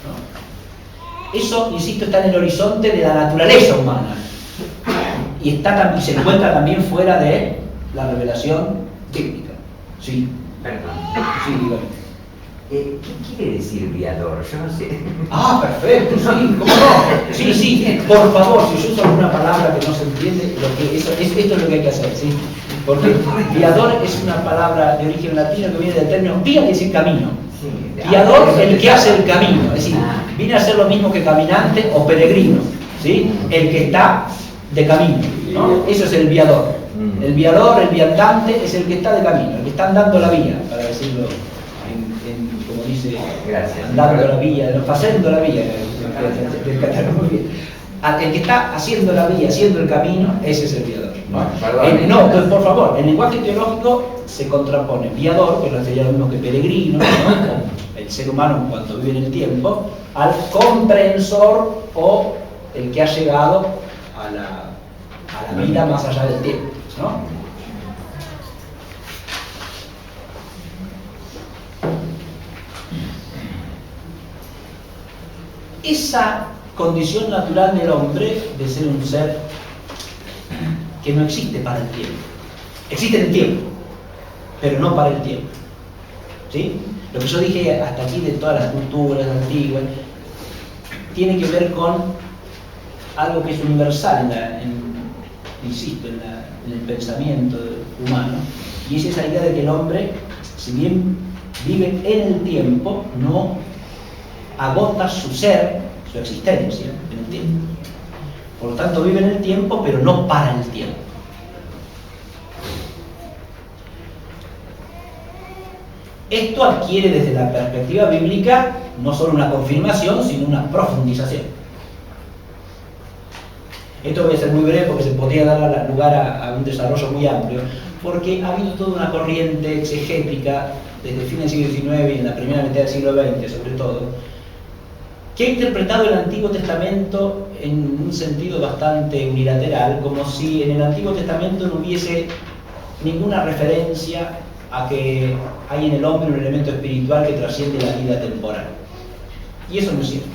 ¿no? Eso, insisto, está en el horizonte de la naturaleza humana y se encuentra también fuera de la revelación bíblica. Sí. Perdón. Sí, dígame. ¿Qué quiere decir viador? Yo no sé. Ah, perfecto, sí, ¿cómo no? Sí, sí, por favor, si yo uso alguna palabra que no se entiende, esto es lo que hay que hacer, ¿sí? Porque viador es una palabra de origen latino que viene del término vía, que decir camino. Viador es el que hace el camino, es decir, viene a ser lo mismo que caminante o peregrino, ¿sí? El que está de camino, ¿no? Eso es el viador. El viador, el viandante, es el que está de camino, el que está andando la vía, para decirlo como dice, andando la vía, pasando la vía, muy bien. El que está haciendo la vía, haciendo el camino, ese es el viador. No, pues, por favor, en el lenguaje teológico se contrapone viador, que no sería lo mismo que peregrino, ¿no? El ser humano en cuanto vive en el tiempo, al comprehensor o el que ha llegado a la vida más allá del tiempo, ¿no? Esa condición natural del hombre de ser un ser que no existe para el tiempo, existe en el tiempo, pero no para el tiempo. ¿Sí? Lo que yo dije hasta aquí de todas las culturas antiguas tiene que ver con algo que es universal insisto, en el pensamiento humano, y es esa idea de que el hombre, si bien vive en el tiempo, no agota su ser, su existencia en el tiempo. Por lo tanto, vive en el tiempo, pero no para el tiempo. Esto adquiere desde la perspectiva bíblica no solo una confirmación, sino una profundización. Esto voy a ser muy breve porque se podría dar lugar a un desarrollo muy amplio, porque ha habido toda una corriente exegética desde el fin del siglo XIX y en la primera mitad del siglo XX sobre todo, que ha interpretado el Antiguo Testamento en un sentido bastante unilateral, como si en el Antiguo Testamento no hubiese ninguna referencia a que hay en el hombre un elemento espiritual que trasciende la vida temporal. Y eso no es cierto.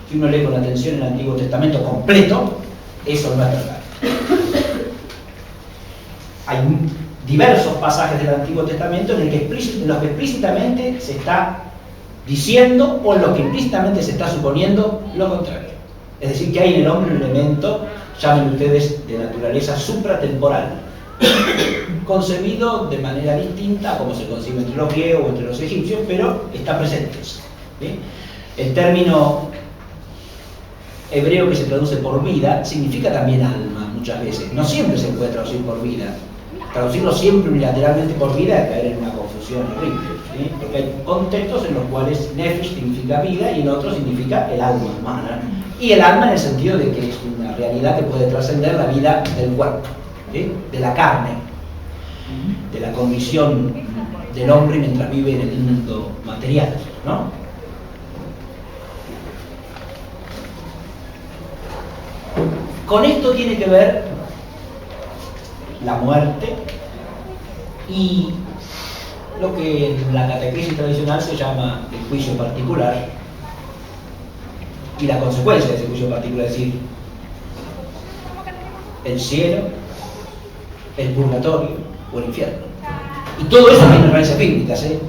Si uno lee con atención el Antiguo Testamento completo, eso no es verdad. Hay diversos pasajes del Antiguo Testamento en los que explícitamente se está diciendo o en los que implícitamente se está suponiendo lo contrario. Es decir, que hay en el hombre un elemento, llamen ustedes, de naturaleza supratemporal, concebido de manera distinta a como se concibe entre los griegos o entre los egipcios, pero está presente. ¿Sí? El término hebreo que se traduce por vida significa también alma muchas veces. No siempre se puede traducir por vida. Traducirlo siempre unilateralmente por vida es caer en una confusión horrible, ¿sí? Porque hay contextos en los cuales nefesh significa vida y en otros significa el alma humana. Y el alma en el sentido de que es una realidad que puede trascender la vida del cuerpo, ¿sí? De la carne, de la condición del hombre mientras vive en el mundo material, ¿no? Con esto tiene que ver la muerte y lo que en la catequesis tradicional se llama el juicio particular y la consecuencia de ese juicio particular, es decir, el cielo, el purgatorio o el infierno. Y todo eso tiene raíces bíblicas, ¿eh?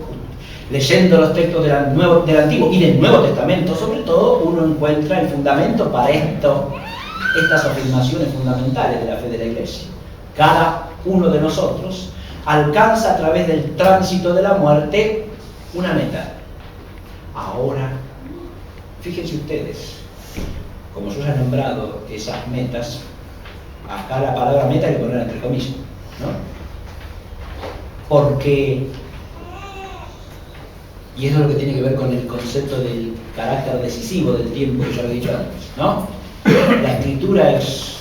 Leyendo los textos del Antiguo y del Nuevo Testamento, sobre todo, uno encuentra el fundamento para estas afirmaciones fundamentales de la fe de la Iglesia. Cada uno de nosotros alcanza a través del tránsito de la muerte una meta. Ahora, fíjense ustedes, como yo ya he nombrado esas metas, acá la palabra meta hay que poner entre comillas, ¿no? Porque, y eso es lo que tiene que ver con el concepto del carácter decisivo del tiempo que yo lo he dicho antes, ¿no? La Escritura es,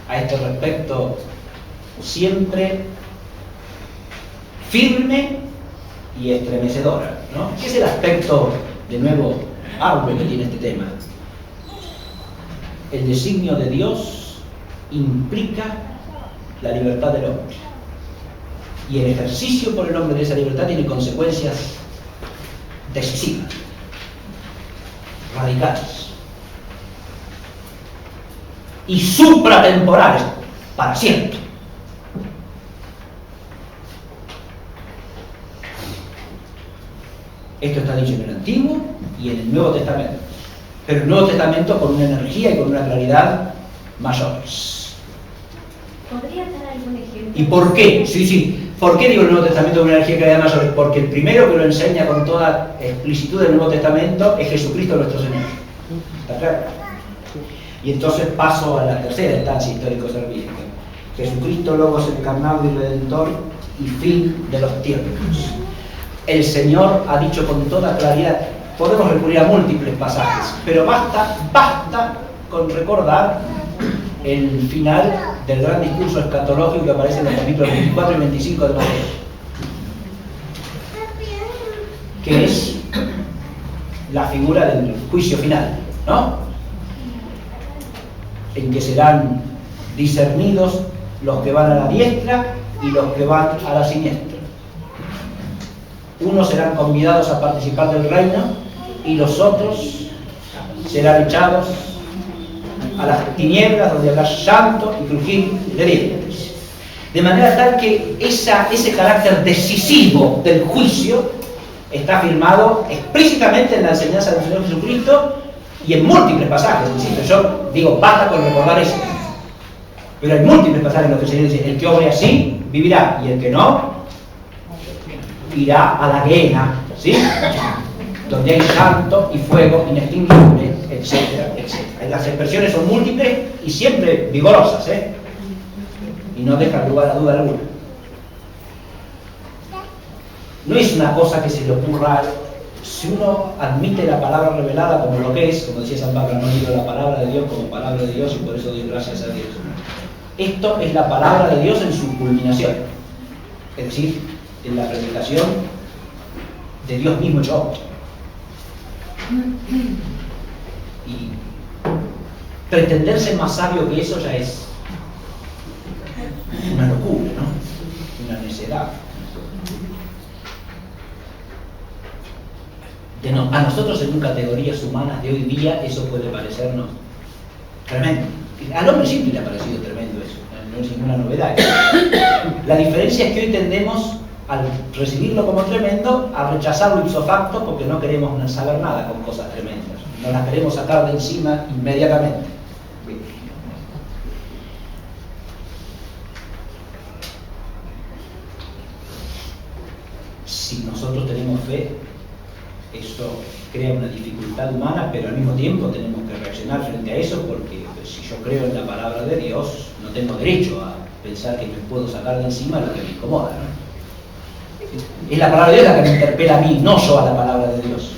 a este respecto, siempre firme y estremecedora, ¿no? ¿Qué es el aspecto, de nuevo, amplio que tiene este tema? El designio de Dios implica la libertad del hombre. Y el ejercicio por el hombre de esa libertad tiene consecuencias decisivas, radicales y supratemporales para siempre. Esto está dicho en el Antiguo y en el Nuevo Testamento, pero el Nuevo Testamento con una energía y con una claridad mayores. ¿Podría dar algún ejemplo? ¿Y por qué? Sí. ¿Por qué digo el Nuevo Testamento con una energía y claridad mayores? Porque el primero que lo enseña con toda explicitud del Nuevo Testamento es Jesucristo nuestro Señor. ¿Está claro? Y entonces paso a la tercera instancia histórico-servífica. Jesucristo, Logos encarnado y Redentor y fin de los tiempos. El Señor ha dicho con toda claridad, podemos recurrir a múltiples pasajes, pero basta con recordar el final del gran discurso escatológico que aparece en los capítulos 24 y 25 de Mateo, que es la figura del juicio final, ¿no? En que serán discernidos los que van a la diestra y los que van a la siniestra. Unos serán convidados a participar del reino y los otros serán echados a las tinieblas donde habrá llanto y crujir de dientes. De manera tal que ese carácter decisivo del juicio está afirmado explícitamente en la enseñanza del Señor Jesucristo y en múltiples pasajes. Insisto, yo digo, basta con recordar eso. Pero hay múltiples pasajes en los que el Señor dice, el que obre así vivirá, y el que no, irá a la gehenna, ¿sí? Donde hay llanto y fuego inextinguible, etcétera, etcétera. Las expresiones son múltiples y siempre vigorosas, y no dejan lugar a duda alguna. No es una cosa que se le ocurra. Si uno admite la palabra revelada como lo que es, como decía San Pablo, no digo la palabra de Dios como palabra de Dios y por eso doy gracias a Dios. Esto es la palabra de Dios en su culminación, es decir, en la predicación de Dios mismo hecho. Y pretenderse más sabio que eso ya es una locura, ¿no? Una necedad. A nosotros, según categorías humanas de hoy día, eso puede parecernos tremendo. Al hombre siempre le ha parecido tremendo eso, no es ninguna novedad. La diferencia es que hoy tendemos, al recibirlo como tremendo, a rechazarlo ipso facto porque no queremos saber nada con cosas tremendas. Nos las queremos sacar de encima inmediatamente. Si nosotros tenemos fe, eso crea una dificultad humana, pero al mismo tiempo tenemos que reaccionar frente a eso, porque si yo creo en la palabra de Dios, no tengo derecho a pensar que me puedo sacar de encima lo que me incomoda, ¿no? Es la palabra de Dios la que me interpela a mí, no yo a la palabra de Dios.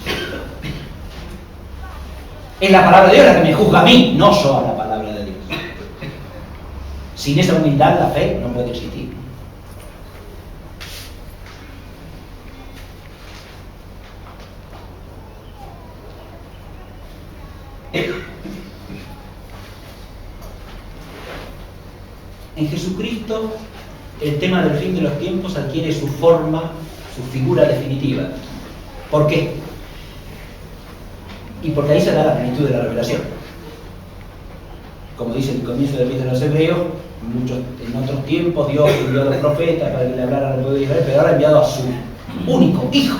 Es la palabra de Dios la que me juzga a mí, no yo a la palabra de Dios. Sin esa humildad la fe no puede existir. En Jesucristo el tema del fin de los tiempos adquiere su forma, su figura definitiva. ¿Por qué? Y porque ahí se da la plenitud de la revelación. Como dice el comienzo del Epístola a los Hebreos, en otros tiempos Dios envió a los profetas para que le hablaran al pueblo de Israel, pero ahora ha enviado a su único Hijo.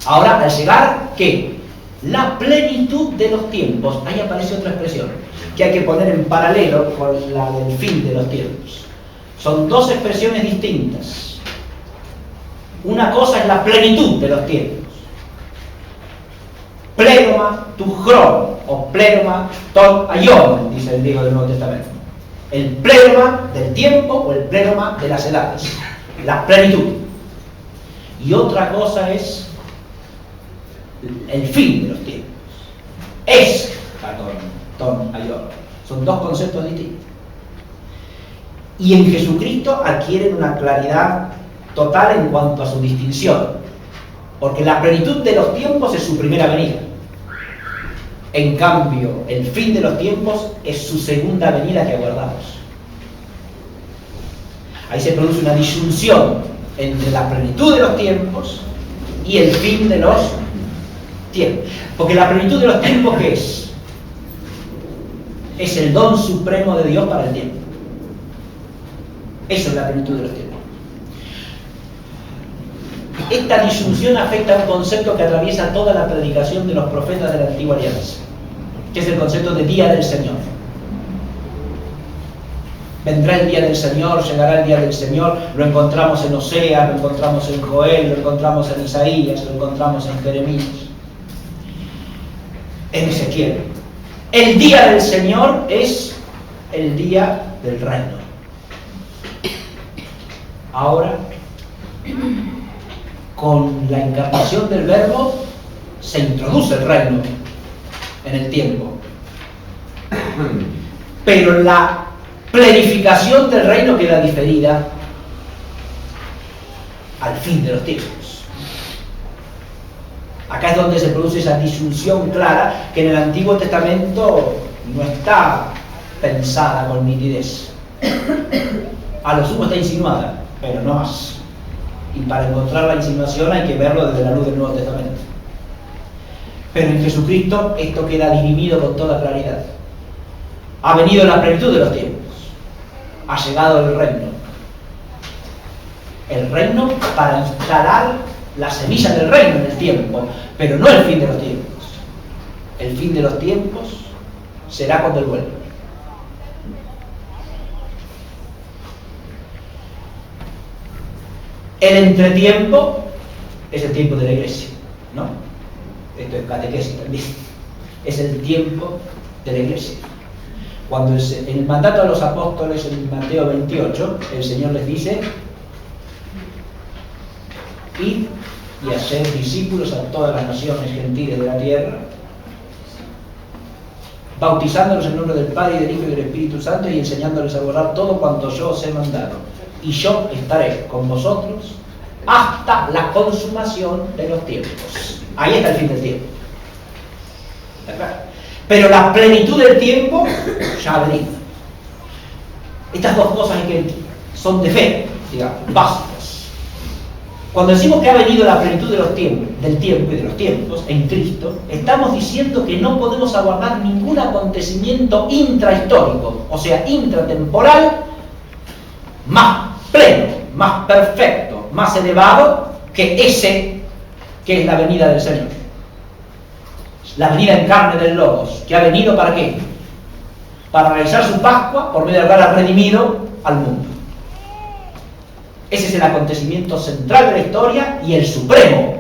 Ahora, al llegar, ¿qué? La plenitud de los tiempos. Ahí aparece otra expresión que hay que poner en paralelo con la del fin de los tiempos. Son dos expresiones distintas. Una cosa es la plenitud de los tiempos. Pleroma tu chron, o pleroma ton aion, dice el griego del Nuevo Testamento. El pleroma del tiempo o el pleroma de las edades. La plenitud. Y otra cosa es el fin de los tiempos. Es ton aion. Son dos conceptos distintos. Y en Jesucristo adquieren una claridad total en cuanto a su distinción, porque la plenitud de los tiempos es su primera venida. En cambio, el fin de los tiempos es su segunda venida que aguardamos. Ahí se produce una disyunción entre la plenitud de los tiempos y el fin de los tiempos. Porque la plenitud de los tiempos, ¿qué es? Es el don supremo de Dios para el tiempo. Eso es la plenitud de los tiempos. Esta disyunción afecta a un concepto que atraviesa toda la predicación de los profetas de la Antigua Alianza, que es el concepto de día del Señor. Vendrá el día del Señor, llegará el día del Señor, lo encontramos en Oseas, lo encontramos en Joel, lo encontramos en Isaías, lo encontramos en Jeremías, en Ezequiel. El día del Señor es el día del reino. Ahora, con la encarnación del Verbo, se introduce el reino en el tiempo. Pero la plenificación del reino queda diferida al fin de los tiempos. Acá es donde se produce esa disyunción clara que en el Antiguo Testamento no está pensada con nitidez. A lo sumo está insinuada, pero no más. Y para encontrar la insinuación hay que verlo desde la luz del Nuevo Testamento. Pero en Jesucristo esto queda dirimido con toda claridad. Ha venido la plenitud de los tiempos. Ha llegado el reino. El reino para instalar la semilla del reino en el tiempo, pero no el fin de los tiempos. El fin de los tiempos será cuando Él vuelva. El entretiempo es el tiempo de la iglesia, ¿no? Esto es catequesis también. Es el tiempo de la iglesia. Cuando en el mandato de los apóstoles en Mateo 28, el Señor les dice: id y haced discípulos a todas las naciones gentiles de la tierra, bautizándolos en nombre del Padre, y del Hijo y del Espíritu Santo, y enseñándoles a guardar todo cuanto yo os he mandado. Y yo estaré con vosotros hasta la consumación de los tiempos. Ahí está el fin del tiempo. Pero la plenitud del tiempo ya ha venido. Estas dos cosas que son de fe, digamos, básicas. Cuando decimos que ha venido la plenitud de los tiempos, del tiempo y de los tiempos en Cristo, estamos diciendo que no podemos aguardar ningún acontecimiento intrahistórico, o sea, intratemporal, más pleno, más perfecto, más elevado que ese que es la venida del Señor. La venida en carne del Logos, que ha venido ¿para qué? Para realizar su Pascua por medio del cual ha redimido al mundo. Ese es el acontecimiento central de la historia y el supremo.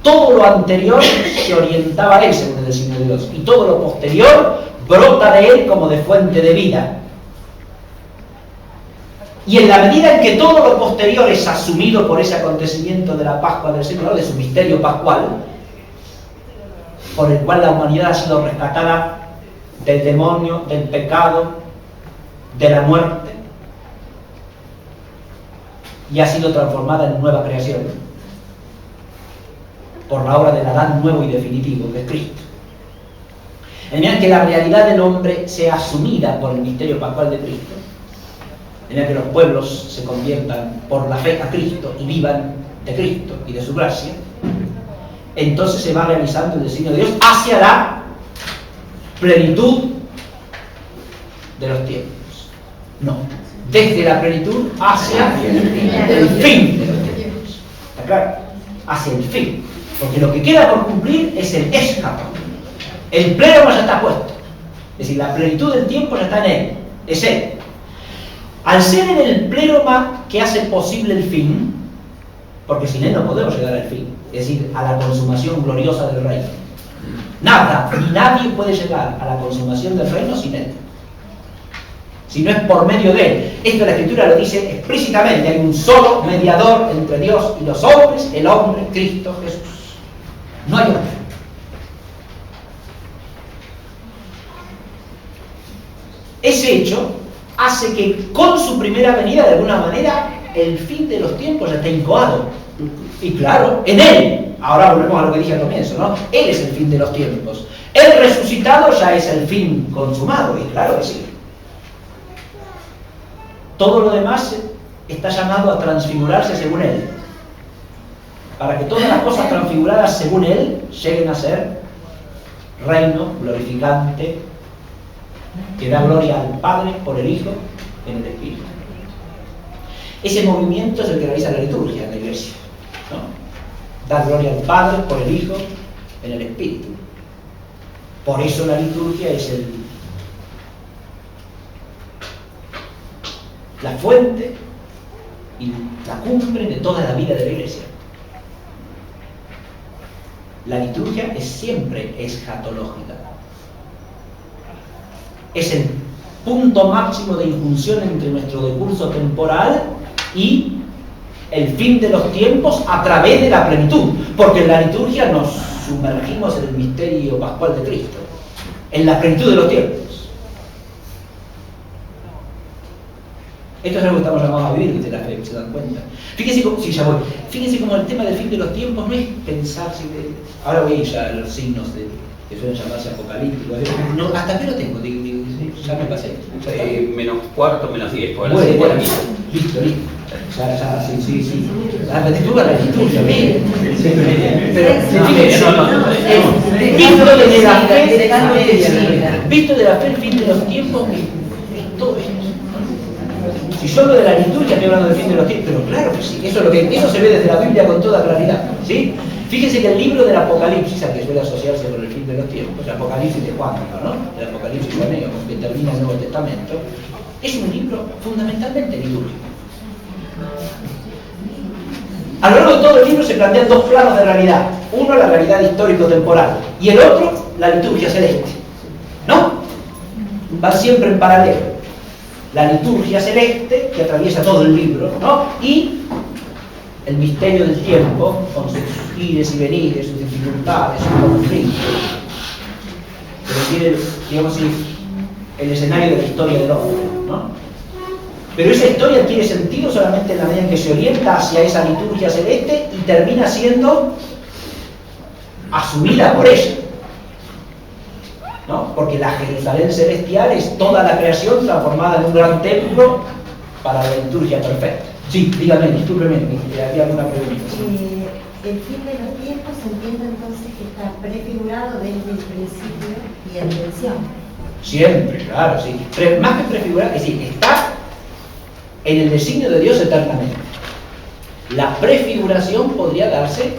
Todo lo anterior se orientaba a Él, según el designio de Dios, y todo lo posterior brota de Él como de fuente de vida. Y en la medida en que todo lo posterior es asumido por ese acontecimiento de la Pascua del Señor, de su misterio pascual, por el cual la humanidad ha sido rescatada del demonio, del pecado, de la muerte, y ha sido transformada en nueva creación por la obra del Adán nuevo y definitivo, que es Cristo. En medida que la realidad del hombre sea asumida por el misterio pascual de Cristo, en medida que los pueblos se conviertan por la fe a Cristo y vivan de Cristo y de su gracia, entonces se va realizando el designio de Dios hacia la plenitud de los tiempos. No, desde la plenitud hacia el fin de los tiempos. ¿Está claro? Hacia el fin. Porque lo que queda por cumplir es el escapo. El pleroma ya está puesto. Es decir, la plenitud del tiempo ya está en Él. Es Él. Al ser en el pleroma que hace posible el fin, porque sin Él no podemos llegar al fin, es decir, a la consumación gloriosa del reino. Nada ni nadie puede llegar a la consumación del reino sin Él. Si no es por medio de Él. Esto la Escritura lo dice explícitamente. Hay un solo mediador entre Dios y los hombres, el hombre, Cristo Jesús. No hay otro. Ese hecho hace que con su primera venida, de alguna manera, el fin de los tiempos ya está incoado. Y claro, en Él, ahora volvemos a lo que dije al comienzo, ¿no? Él es el fin de los tiempos. El resucitado ya es el fin consumado, y claro que sí. Todo lo demás está llamado a transfigurarse según Él, para que todas las cosas transfiguradas según Él lleguen a ser reino glorificante, que da gloria al Padre por el Hijo en el Espíritu. Ese movimiento es el que realiza la liturgia en la Iglesia, ¿no? Dar gloria al Padre por el Hijo en el Espíritu. Por eso la liturgia es la fuente y la cumbre de toda la vida de la Iglesia. La liturgia es siempre escatológica. Es el punto máximo de injunción entre nuestro decurso temporal y el fin de los tiempos a través de la plenitud, porque en la liturgia nos sumergimos en el misterio pascual de Cristo, en la plenitud de los tiempos. Esto es algo que estamos llamados a vivir desde la fe, ¿se dan cuenta? Fíjense cómo, fíjense cómo el tema del fin de los tiempos no es pensar, ahora voy a ir ya a los signos que suelen llamarse apocalípticos, no, ¿hasta qué lo tengo? Ya me pasé. Menos cuarto, menos 10. Bueno, listo. Ya, sí. La lectura la liturgia, bien. Pero, visto de la fe el fin de los tiempos, es todo esto. Si yo hablo de la liturgia, estoy hablando del fin de los tiempos, pero claro que sí, eso se ve desde la Biblia con toda claridad, ¿sí? Fíjense que el libro del Apocalipsis, al que suele asociarse con el fin de los tiempos, el Apocalipsis de Juan, ¿no? El Apocalipsis juaneo, con que termina el Nuevo Testamento, es un libro fundamentalmente litúrgico. A lo largo de todo el libro se plantean dos planos de realidad. Uno, la realidad histórico-temporal, y el otro, la liturgia celeste. ¿No? Van siempre en paralelo. La liturgia celeste, que atraviesa todo el libro, ¿no? Y el misterio del tiempo, con sus ires y venires, sus dificultades, sus conflictos. Pero tiene, digamos así, el escenario de la historia del hombre, ¿no? Pero esa historia tiene sentido solamente en la medida en que se orienta hacia esa liturgia celeste y termina siendo asumida por ella, ¿no? Porque la Jerusalén celestial es toda la creación transformada en un gran templo para la liturgia perfecta. Sí, dígame, discúlpeme, había alguna pregunta. El fin de los tiempos se entiende entonces que está prefigurado desde el principio y la intención. Siempre, claro, sí. Más que prefigurado, es decir, está en el designio de Dios eternamente. La prefiguración podría darse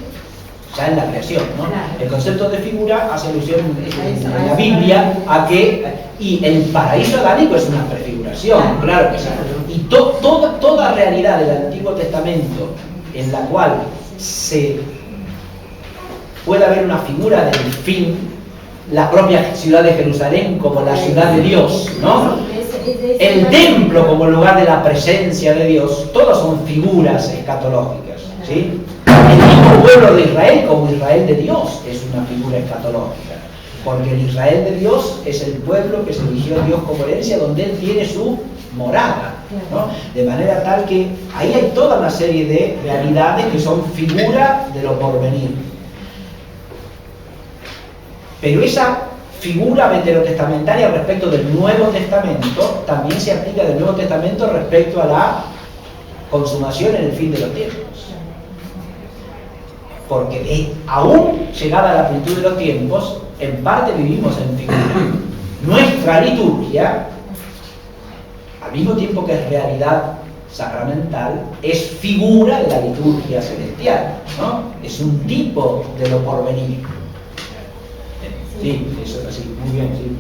ya en la creación, ¿no? Claro. El concepto de figura hace alusión en la Biblia a que, y el paraíso adámico es una prefiguración, claro que sí. Y toda realidad del Antiguo Testamento en la cual se puede haber una figura del fin, la propia ciudad de Jerusalén como la ciudad de Dios, ¿no? El templo como lugar de la presencia de Dios, todas son figuras escatológicas, ¿sí? El mismo pueblo de Israel como Israel de Dios es una figura escatológica, porque el Israel de Dios es el pueblo que se eligió a Dios como herencia, donde Él tiene su morada, ¿no? De manera tal que ahí hay toda una serie de realidades que son figura de lo porvenir. Pero esa figura veterotestamentaria respecto del Nuevo Testamento también se aplica del Nuevo Testamento respecto a la consumación en el fin de los tiempos. Porque aún llegada a la plenitud de los tiempos, en parte vivimos en figura. Nuestra liturgia, al mismo tiempo que es realidad sacramental, es figura de la liturgia celestial, ¿no? Es un tipo de lo porvenir. Sí, eso es así, muy bien, sí.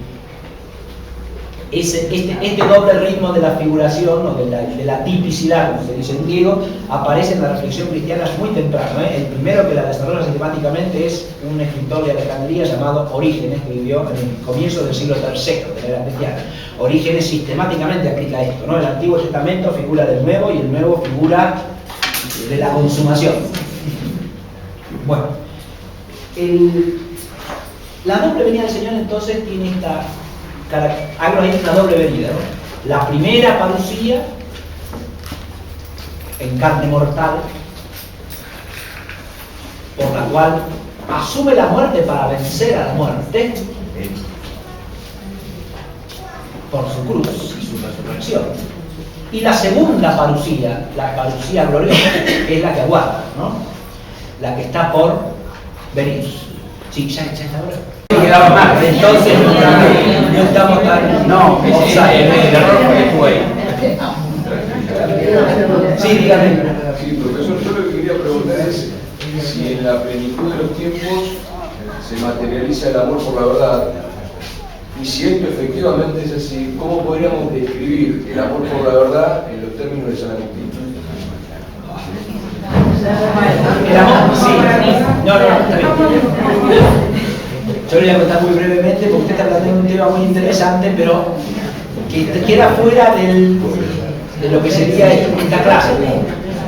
Este doble ritmo de la figuración o de la tipicidad, como se dice en griego, aparece en la reflexión cristiana muy temprano, ¿eh? El primero que la desarrolla sistemáticamente es un escritor de Alejandría llamado Orígenes, que vivió en el comienzo del siglo III de la era cristiana. Orígenes sistemáticamente aplica esto, ¿no? El Antiguo Testamento figura del Nuevo y el Nuevo figura de la consumación. Bueno, la doble venida del Señor entonces tiene esta doble venida, ¿no? La primera parucía en carne mortal, por la cual asume la muerte para vencer a la muerte por su cruz y su resurrección. Y la segunda parucía, la parucía gloriosa, que es la que aguarda, ¿no? La que está por venir. Sí, ya está ahora. Quedaba mal, Entonces no estamos tan... No, o sea, el error fue ahí. Sí, dígame. Sí, profesor, yo lo que quería preguntar es si en la plenitud de los tiempos se materializa el amor por la verdad, y si esto efectivamente es así, ¿cómo podríamos describir el amor por la verdad en los términos de San Agustín? El amor, sí. No, está bien. Yo le voy a contar muy brevemente porque usted está planteando un tema muy interesante, pero que queda fuera de lo que sería esta clase.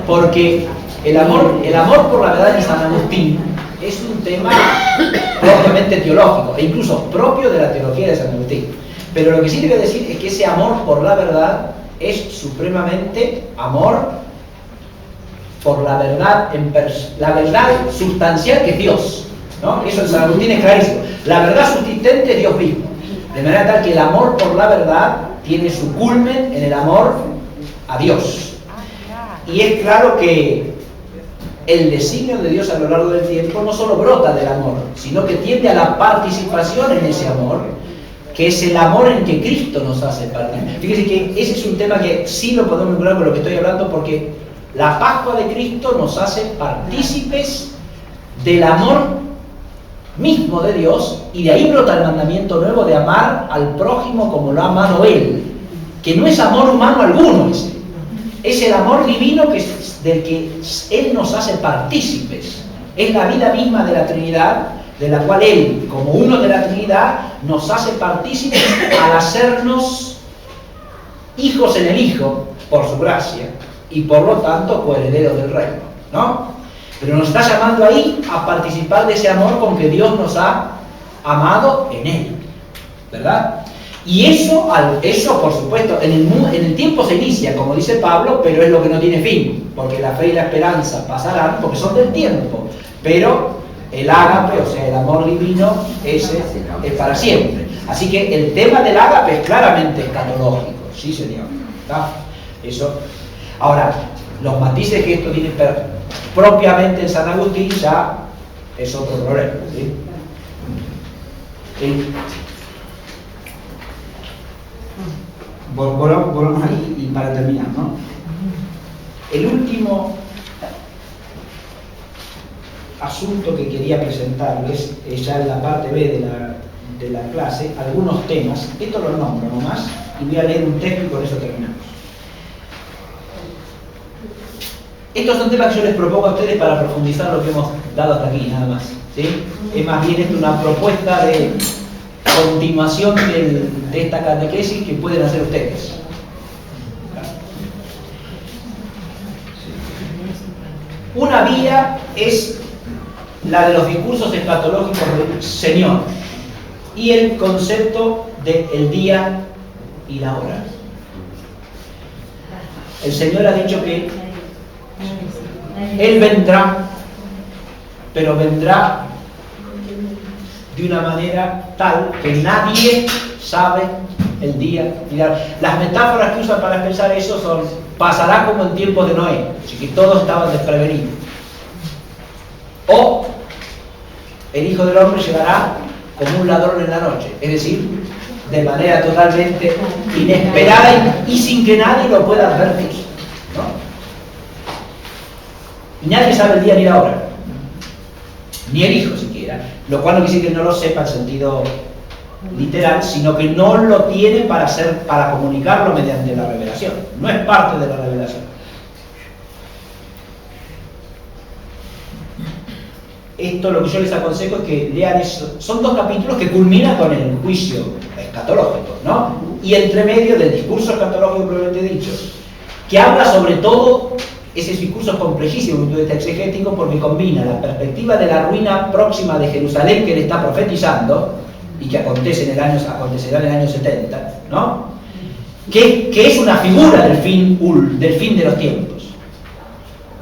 Porque el amor por la verdad de San Agustín es un tema propiamente teológico e incluso propio de la teología de San Agustín. Pero lo que sí le voy a decir es que ese amor por la verdad es supremamente amor por la verdad, la verdad sustancial que es Dios, ¿no? Eso en San Agustín es clarísimo. La verdad subsistente es Dios mismo. De manera tal que el amor por la verdad tiene su culmen en el amor a Dios. Y es claro que el designio de Dios a lo largo del tiempo no solo brota del amor, sino que tiende a la participación en ese amor que es el amor en que Cristo nos hace partícipes. Fíjense que ese es un tema que sí lo podemos vincular con lo que estoy hablando, porque la Pascua de Cristo nos hace partícipes del amor mismo de Dios, y de ahí brota el mandamiento nuevo de amar al prójimo como lo ha amado Él, que no es amor humano alguno ese, es el amor divino del que Él nos hace partícipes, es la vida misma de la Trinidad, de la cual Él, como uno de la Trinidad, nos hace partícipes al hacernos hijos en el Hijo, por su gracia, y por lo tanto coherederos del reino, ¿no? Pero nos está llamando ahí a participar de ese amor con que Dios nos ha amado en Él, ¿verdad? Y eso, por supuesto, en el tiempo se inicia, como dice Pablo, pero es lo que no tiene fin, porque la fe y la esperanza pasarán, porque son del tiempo, pero el ágape, o sea, el amor divino, ese es para siempre. Así que el tema del ágape es claramente escatológico, sí señor, ¿está? Eso. Ahora, los matices que esto tiene propiamente en San Agustín ya es otro problema, ¿sí? Volvamos ahí y para terminar, ¿no? El último asunto que quería presentarles es ya en la parte B de la clase, algunos temas. Esto lo nombro nomás y voy a leer un texto y con eso terminamos. Estos son temas que yo les propongo a ustedes para profundizar lo que hemos dado hasta aquí, nada más, ¿sí? Es más bien esto una propuesta de continuación de esta catequesis que pueden hacer ustedes. Una vía es la de los discursos escatológicos del Señor y el concepto del día y la hora. El Señor ha dicho que Él vendrá, pero vendrá de una manera tal que nadie sabe el día y la hora. Las metáforas que usan para expresar eso son: pasará como en tiempos de Noé, así que todos estaban desprevenidos. O el Hijo del Hombre llegará como un ladrón en la noche, es decir, de manera totalmente inesperada y sin que nadie lo pueda advertir, ¿no? Y nadie sabe el día ni la hora, ni el Hijo siquiera, lo cual no quiere decir que no lo sepa en sentido literal, sino que no lo tiene para comunicarlo mediante la revelación, no es parte de la revelación. Esto lo que yo les aconsejo es que lean eso. Son 2 capítulos que culminan con el juicio escatológico, ¿no? Y entre medio del discurso escatológico propiamente dicho, que habla sobre todo, ese discurso es complejísimo desde el punto de vista exegético, porque combina la perspectiva de la ruina próxima de Jerusalén que él está profetizando y que acontecerá en el año 70, ¿no? Que es una figura del fin de los tiempos,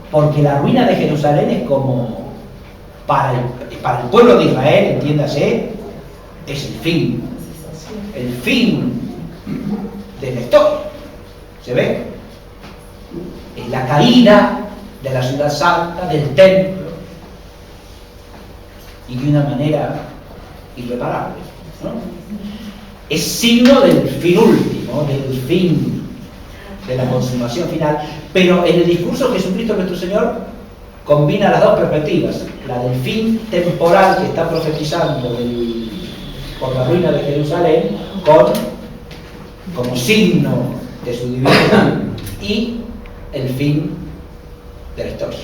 porque la ruina de Jerusalén es como para el pueblo de Israel, entiéndase, es el fin de la historia. ¿Se ve? Es la caída de la ciudad santa, del templo, y de una manera irreparable, ¿no? Es signo del fin último, del fin de la consumación final. Pero en el discurso de Jesucristo nuestro Señor combina las 2 perspectivas, la del fin temporal que está profetizando por la ruina de Jerusalén, como signo de su divinidad, y el fin de la historia.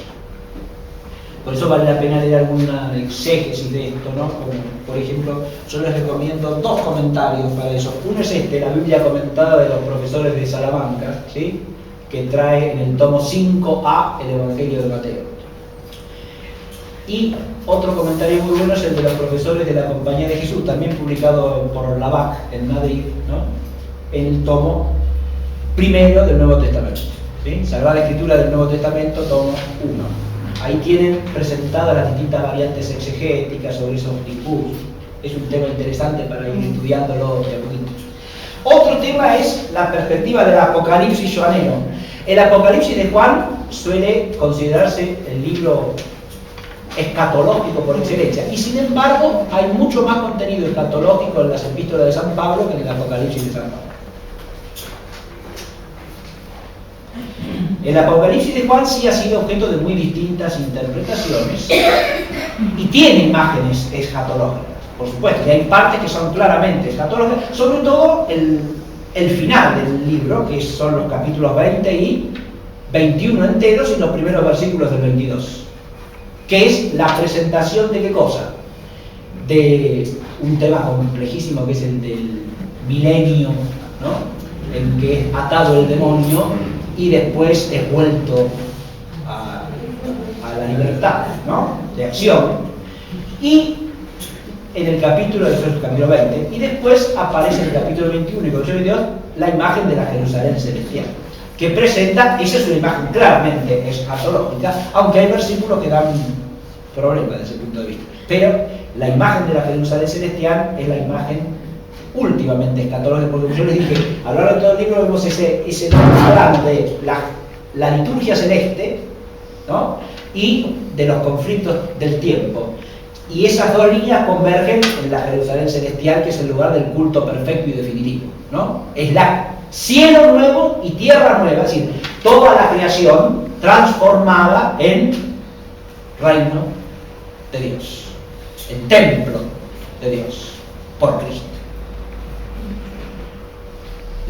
Por eso vale la pena leer alguna exégesis de esto, ¿no? Como, por ejemplo, yo les recomiendo 2 comentarios para eso. Uno es la Biblia comentada de los profesores de Salamanca, ¿sí? Que trae en el tomo 5A el Evangelio de Mateo. Y otro comentario muy bueno es el de los profesores de la Compañía de Jesús, también publicado por Lavac en Madrid, ¿no? En el tomo 1 del Nuevo Testamento, ¿sí? Sagrada Escritura del Nuevo Testamento, tomo 1. Ahí tienen presentadas las distintas variantes exegéticas sobre esos discursos. Es un tema interesante para ir estudiándolo de a poquito. Otro tema es la perspectiva del Apocalipsis joanero. El Apocalipsis de Juan suele considerarse el libro escatológico por excelencia. Y sin embargo, hay mucho más contenido escatológico en las epístolas de San Pablo que en el Apocalipsis de San Pablo. El Apocalipsis de Juan sí ha sido objeto de muy distintas interpretaciones y tiene imágenes escatológicas, por supuesto, y hay partes que son claramente escatológicas, sobre todo el final del libro, que son los capítulos 20 y 21 enteros y los primeros versículos del 22, que es la presentación de ¿qué cosa? De un tema complejísimo que es el del milenio, ¿no? En que es atado el demonio y después es vuelto a la libertad, ¿no? De acción. Y en el capítulo 20, y después aparece en el capítulo 21 y 22 la imagen de la Jerusalén celestial, que presenta, esa es una imagen claramente escatológica, aunque hay versículos que dan problemas desde ese punto de vista. Pero la imagen de la Jerusalén celestial es la imagen últimamente escatológica, porque yo les dije, a lo largo de todo el libro vemos ese plano de la liturgia celeste, ¿no? Y de los conflictos del tiempo. Y esas dos líneas convergen en la Jerusalén celestial, que es el lugar del culto perfecto y definitivo, ¿no? Es la cielo nuevo y tierra nueva, es decir, toda la creación transformada en reino de Dios, en templo de Dios, por Cristo.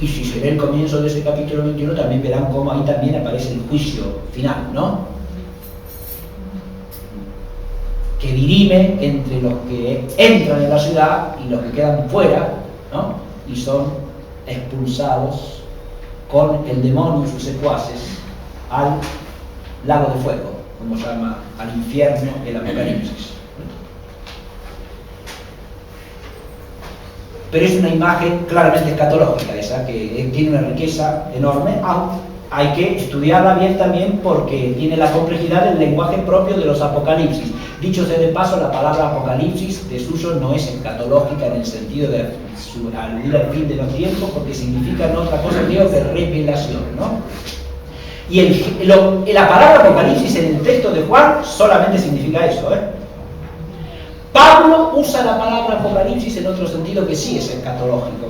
Y si se ve el comienzo de ese capítulo 21, también verán cómo ahí también aparece el juicio final, ¿no? Que dirime entre los que entran en la ciudad y los que quedan fuera, ¿no? Y son expulsados con el demonio y sus secuaces al lago de fuego, como se llama, al infierno el Apocalipsis. Pero es una imagen claramente escatológica esa, que tiene una riqueza enorme, aunque hay que estudiarla bien también porque tiene la complejidad del lenguaje propio de los apocalipsis. Dicho sea de paso, la palabra apocalipsis de suyo no es escatológica en el sentido de aludir al fin de los tiempos, porque significa no otra cosa que revelación, ¿no? Y la palabra apocalipsis en el texto de Juan solamente significa eso, ¿eh? Pablo usa la palabra apocalipsis en otro sentido que sí es escatológico.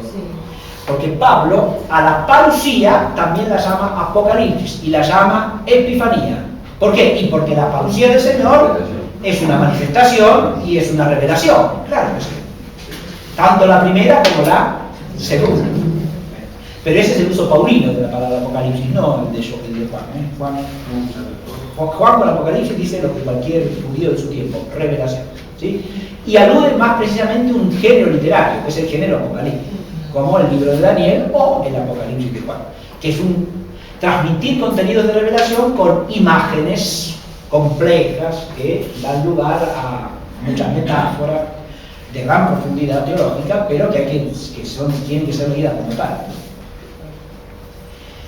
Porque Pablo a la parusía también la llama apocalipsis y la llama epifanía. ¿Por qué? Y porque la parusía del Señor es una manifestación y es una revelación. Claro que sí. Tanto la primera como la segunda. Pero ese es el uso paulino de la palabra apocalipsis, no el de Juan. Juan con apocalipsis dice lo que cualquier judío de su tiempo, revelación. ¿Sí? Y alude más precisamente a un género literario, que es el género apocalíptico, como el libro de Daniel o el Apocalipsis de Juan, que es transmitir contenidos de revelación con imágenes complejas que dan lugar a muchas metáforas de gran profundidad teológica, pero que tienen que ser leídas como tal.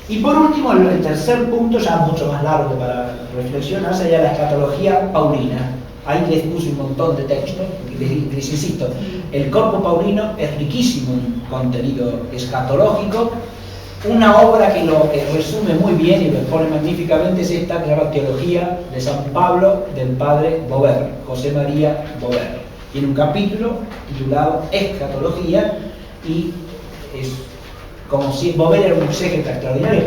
Y por último, el tercer punto, ya mucho más largo para reflexionar, sería la escatología paulina. Ahí les puse un montón de textos, les insisto, el corpus paulino es riquísimo en contenido escatológico. Una obra que lo resume muy bien y lo expone magníficamente es esta, que se llama Teología de San Pablo, del padre Bover, José María Bover. Tiene un capítulo titulado Escatología y es como si Bover era un exégeta extraordinario,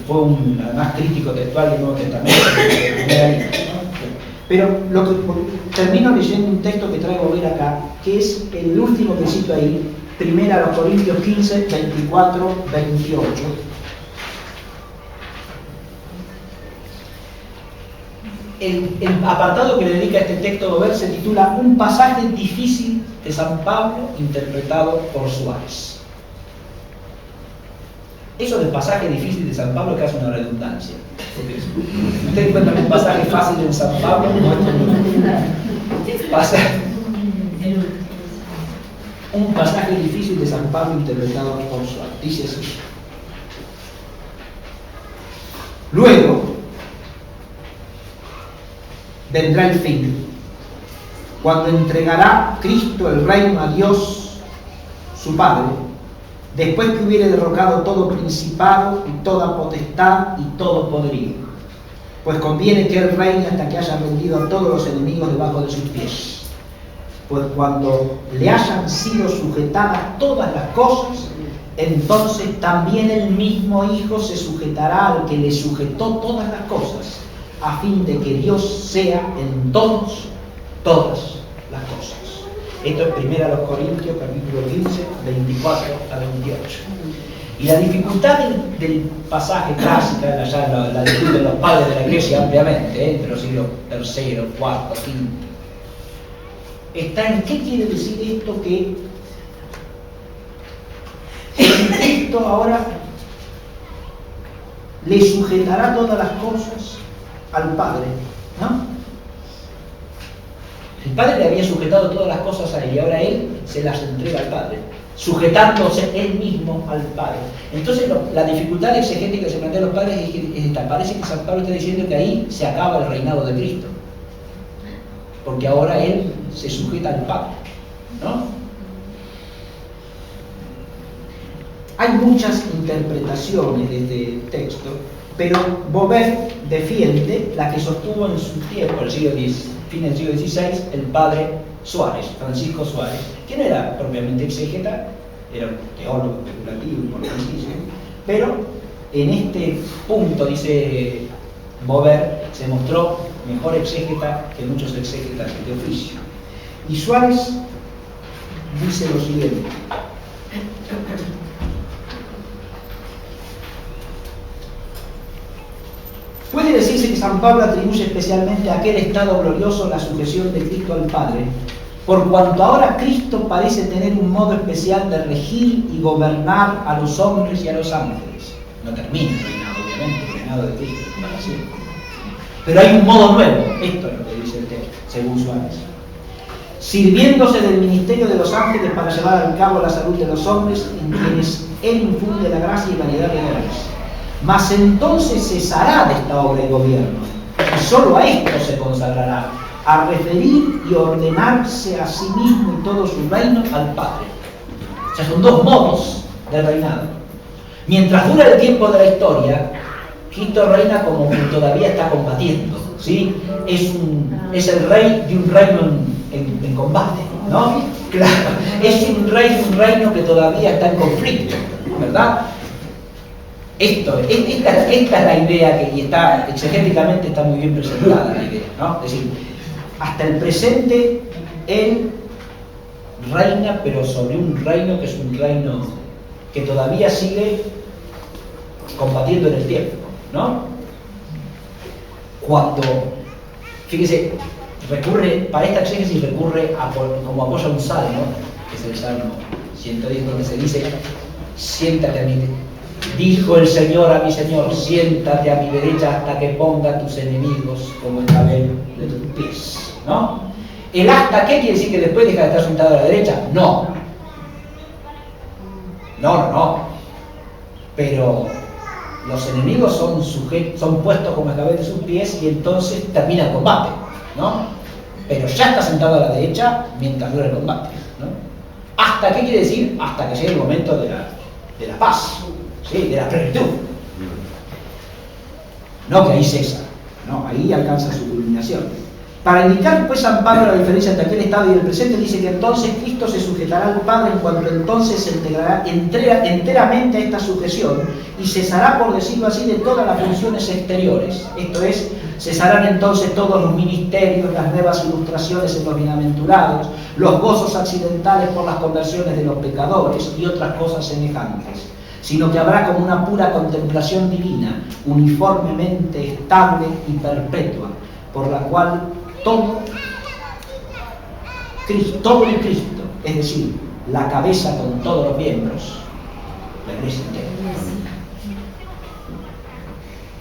fue además crítico textual del Nuevo Testamento, de primera línea, ¿no? Pero termino leyendo un texto que traigo a ver acá, que es el último que cito ahí, 1 Corintios 15, 24, 28. El apartado que le dedica este texto a Bover se titula Un pasaje difícil de San Pablo interpretado por Suárez. Eso del pasaje difícil de San Pablo es casi una redundancia. Ustedes encuentran un pasaje fácil en San Pablo, un pasaje difícil de San Pablo interpretado por Suárez. Dice así. Luego vendrá el fin, cuando entregará Cristo el reino a Dios, su Padre, después que hubiere derrocado todo principado y toda potestad y todo poderío. Pues conviene que él reine hasta que haya rendido a todos los enemigos debajo de sus pies. Pues cuando le hayan sido sujetadas todas las cosas, entonces también el mismo Hijo se sujetará al que le sujetó todas las cosas, a fin de que Dios sea en todos, todas las cosas. Esto es 1 Corintios, capítulo 15, 24 a 28. Y la dificultad del pasaje clásico, la discuten los padres de la Iglesia ampliamente, entre los siglos III, IV, V, está en qué quiere decir esto, que Cristo ahora le sujetará todas las cosas al Padre, ¿no? El Padre le había sujetado todas las cosas a él y ahora él se las entrega al Padre, sujetándose él mismo al Padre. Entonces la dificultad exegética que se plantea a los padres es esta. Parece que San Pablo está diciendo que ahí se acaba el reinado de Cristo, porque ahora él se sujeta al Padre, ¿no? Hay muchas interpretaciones de este texto, pero Beauvais defiende la que sostuvo en su tiempo, fin del siglo XVI, el padre Suárez, Francisco Suárez, que no era propiamente exégeta, era un teólogo especulativo, importantísimo, pero en este punto, dice Beauvais, se mostró mejor exégeta que muchos exégetas de oficio. Y Suárez dice lo siguiente: puede decirse que San Pablo atribuye especialmente a aquel estado glorioso la sujeción de Cristo al Padre, por cuanto ahora Cristo parece tener un modo especial de regir y gobernar a los hombres y a los ángeles. No termina el reinado, obviamente, el reinado de Cristo para siempre. Pero hay un modo nuevo, esto es lo que dice el texto, según Suárez. Sirviéndose del ministerio de los ángeles para llevar al cabo la salud de los hombres, en quienes Él infunde la gracia y variedad de dones. Mas entonces cesará de esta obra de gobierno, y solo a esto se consagrará, a referir y ordenarse a sí mismo y todo su reino al Padre. O sea, son dos modos del reinado. Mientras dura el tiempo de la historia, Cristo reina como que todavía está combatiendo, ¿sí? Es el rey de un reino en combate, ¿no? Claro, es un reino que todavía está en conflicto, ¿verdad? Esta es la idea y está exegéticamente está muy bien presentada la idea, ¿no? Es decir, hasta el presente Él reina, pero sobre un reino que es un reino que todavía sigue combatiendo en el tiempo, ¿no? Cuando, fíjese, para esta exégesis recurre como apoya un salmo, que es el Salmo 110, donde se dice: siéntate a mi derecha. Dijo el Señor a mi Señor: siéntate a mi derecha hasta que ponga a tus enemigos como el cabello de tus pies, ¿no? ¿El hasta qué quiere decir? ¿Que después deja de estar sentado a la derecha? No. Pero los enemigos son puestos como el cabello de sus pies y entonces termina el combate, ¿no? Pero ya está sentado a la derecha mientras dura el combate, ¿no? ¿Hasta qué quiere decir? Hasta que llegue el momento de la paz, ¿sí? De la plenitud. No que ahí cesa, no, ahí alcanza su culminación. Para indicar pues San Pablo la diferencia entre aquel estado y el presente, dice que entonces Cristo se sujetará al Padre en cuanto entonces se integrará enteramente a esta sujeción y cesará, por decirlo así, de todas las funciones exteriores. Esto es, cesarán entonces todos los ministerios, las nuevas ilustraciones en los bienaventurados, los gozos accidentales por las conversiones de los pecadores y otras cosas semejantes, sino que habrá como una pura contemplación divina, uniformemente estable y perpetua, por la cual todo en Cristo, es decir, la cabeza con todos los miembros, la iglesia entera,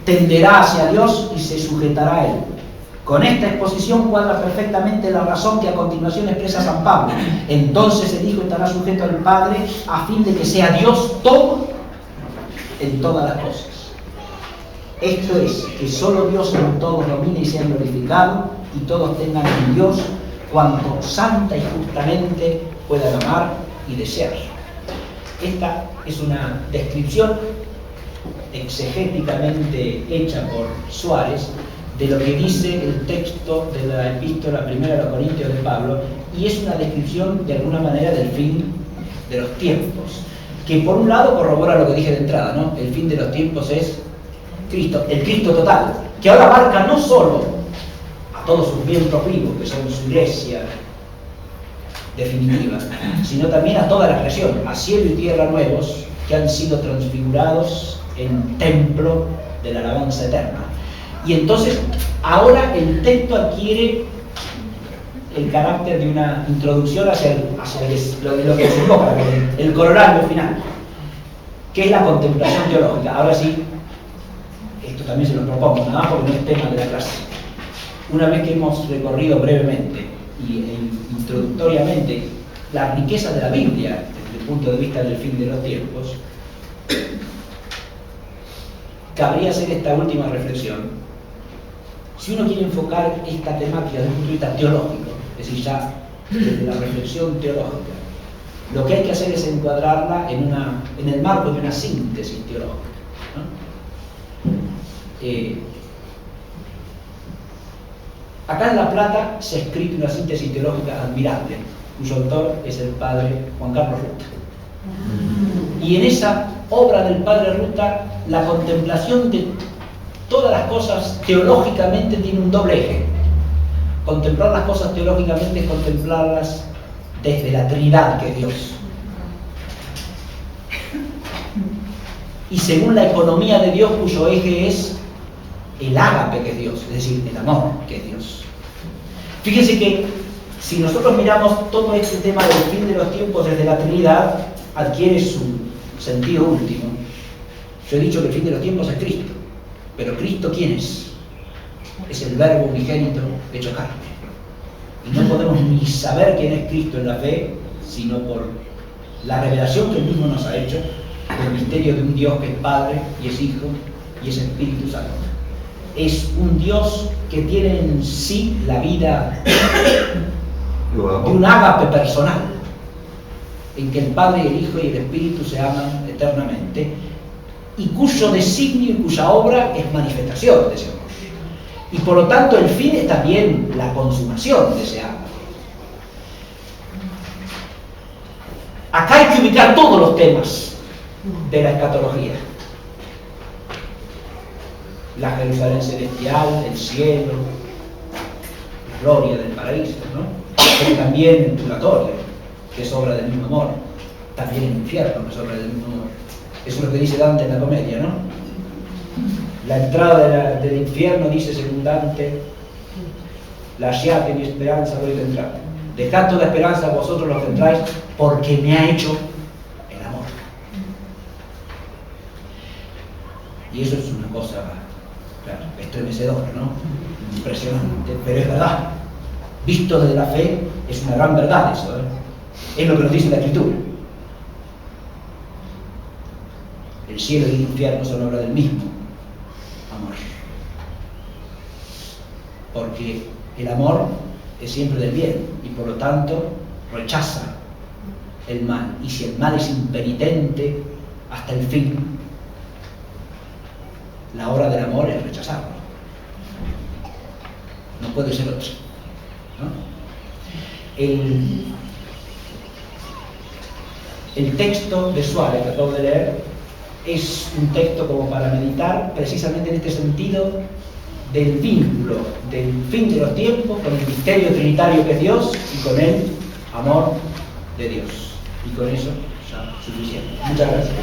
tenderá hacia Dios y se sujetará a Él. Con esta exposición cuadra perfectamente la razón que a continuación expresa San Pablo. Entonces el Hijo estará sujeto al Padre a fin de que sea Dios todo en todas las cosas. Esto es, que solo Dios en todos domine y sea glorificado, y todos tengan en Dios cuanto santa y justamente puedan amar y desear. Esta es una descripción exegéticamente hecha por Suárez de lo que dice el texto de la epístola primera a los Corintios de Pablo, y es una descripción de alguna manera del fin de los tiempos, que por un lado corrobora lo que dije de entrada, ¿no? El fin de los tiempos es Cristo, el Cristo total, que ahora abarca no solo a todos sus miembros vivos, que son su iglesia definitiva, sino también a toda la creación, a cielo y tierra nuevos, que han sido transfigurados en templo de la alabanza eterna. Y entonces, ahora el texto adquiere el carácter de una introducción hacia lo que desemboca, el corolario final, que es la contemplación teológica. Ahora sí, esto también se lo propongo, nada más porque no es tema de la clase. Una vez que hemos recorrido brevemente e introductoriamente la riqueza de la Biblia desde el punto de vista del fin de los tiempos, cabría hacer esta última reflexión. Si uno quiere enfocar esta temática desde un punto de vista teológico, es decir, ya desde la reflexión teológica, lo que hay que hacer es encuadrarla en el marco de una síntesis teológica, ¿no? Acá en La Plata se ha escrito una síntesis teológica admirable, cuyo autor es el padre Juan Carlos Ruta. Y en esa obra del padre Ruta, la contemplación de todas las cosas teológicamente tiene un doble eje. Contemplar las cosas teológicamente es contemplarlas desde la Trinidad, que es Dios. Y según la economía de Dios, cuyo eje es el ágape, que es Dios, es decir, el amor, que es Dios. Fíjense que si nosotros miramos todo este tema del fin de los tiempos desde la Trinidad, adquiere su sentido último. Yo he dicho que el fin de los tiempos es Cristo, pero ¿Cristo quién es? Es el Verbo unigénito hecho carne. Y no podemos ni saber quién es Cristo en la fe, sino por la revelación que Él mismo nos ha hecho, el misterio de un Dios que es Padre, y es Hijo, y es Espíritu Santo. Es un Dios que tiene en sí la vida de un ágape personal, en que el Padre, el Hijo y el Espíritu se aman eternamente, y cuyo designio y cuya obra es manifestación de ese amor. Y por lo tanto el fin es también la consumación de ese amor. Acá hay que ubicar todos los temas de la escatología. La Jerusalén celestial, el cielo, la gloria del paraíso, ¿no? Pero también el purgatorio, que es obra del mismo amor. También el infierno, que es obra del mismo amor. Eso es lo que dice Dante en la comedia, ¿no? La entrada del infierno, dice según Dante, lasciate mi esperanza, voy a entrar. Dejad toda esperanza a vosotros los que entráis, porque me ha hecho el amor. Y eso es una cosa, claro, estremecedora, ¿no? Impresionante, pero es verdad. Visto desde la fe, es una gran verdad eso, ¿eh? Es lo que nos dice la Escritura. El cielo y el infierno son obra del mismo amor. Porque el amor es siempre del bien y por lo tanto rechaza el mal. Y si el mal es impenitente hasta el fin, la obra del amor es rechazarlo. No puede ser otro, ¿no? El texto de Suárez que acabo de leer es un texto como para meditar precisamente en este sentido del vínculo del fin de los tiempos con el misterio trinitario que es Dios y con el amor de Dios. Y con eso ya suficiente. Muchas gracias.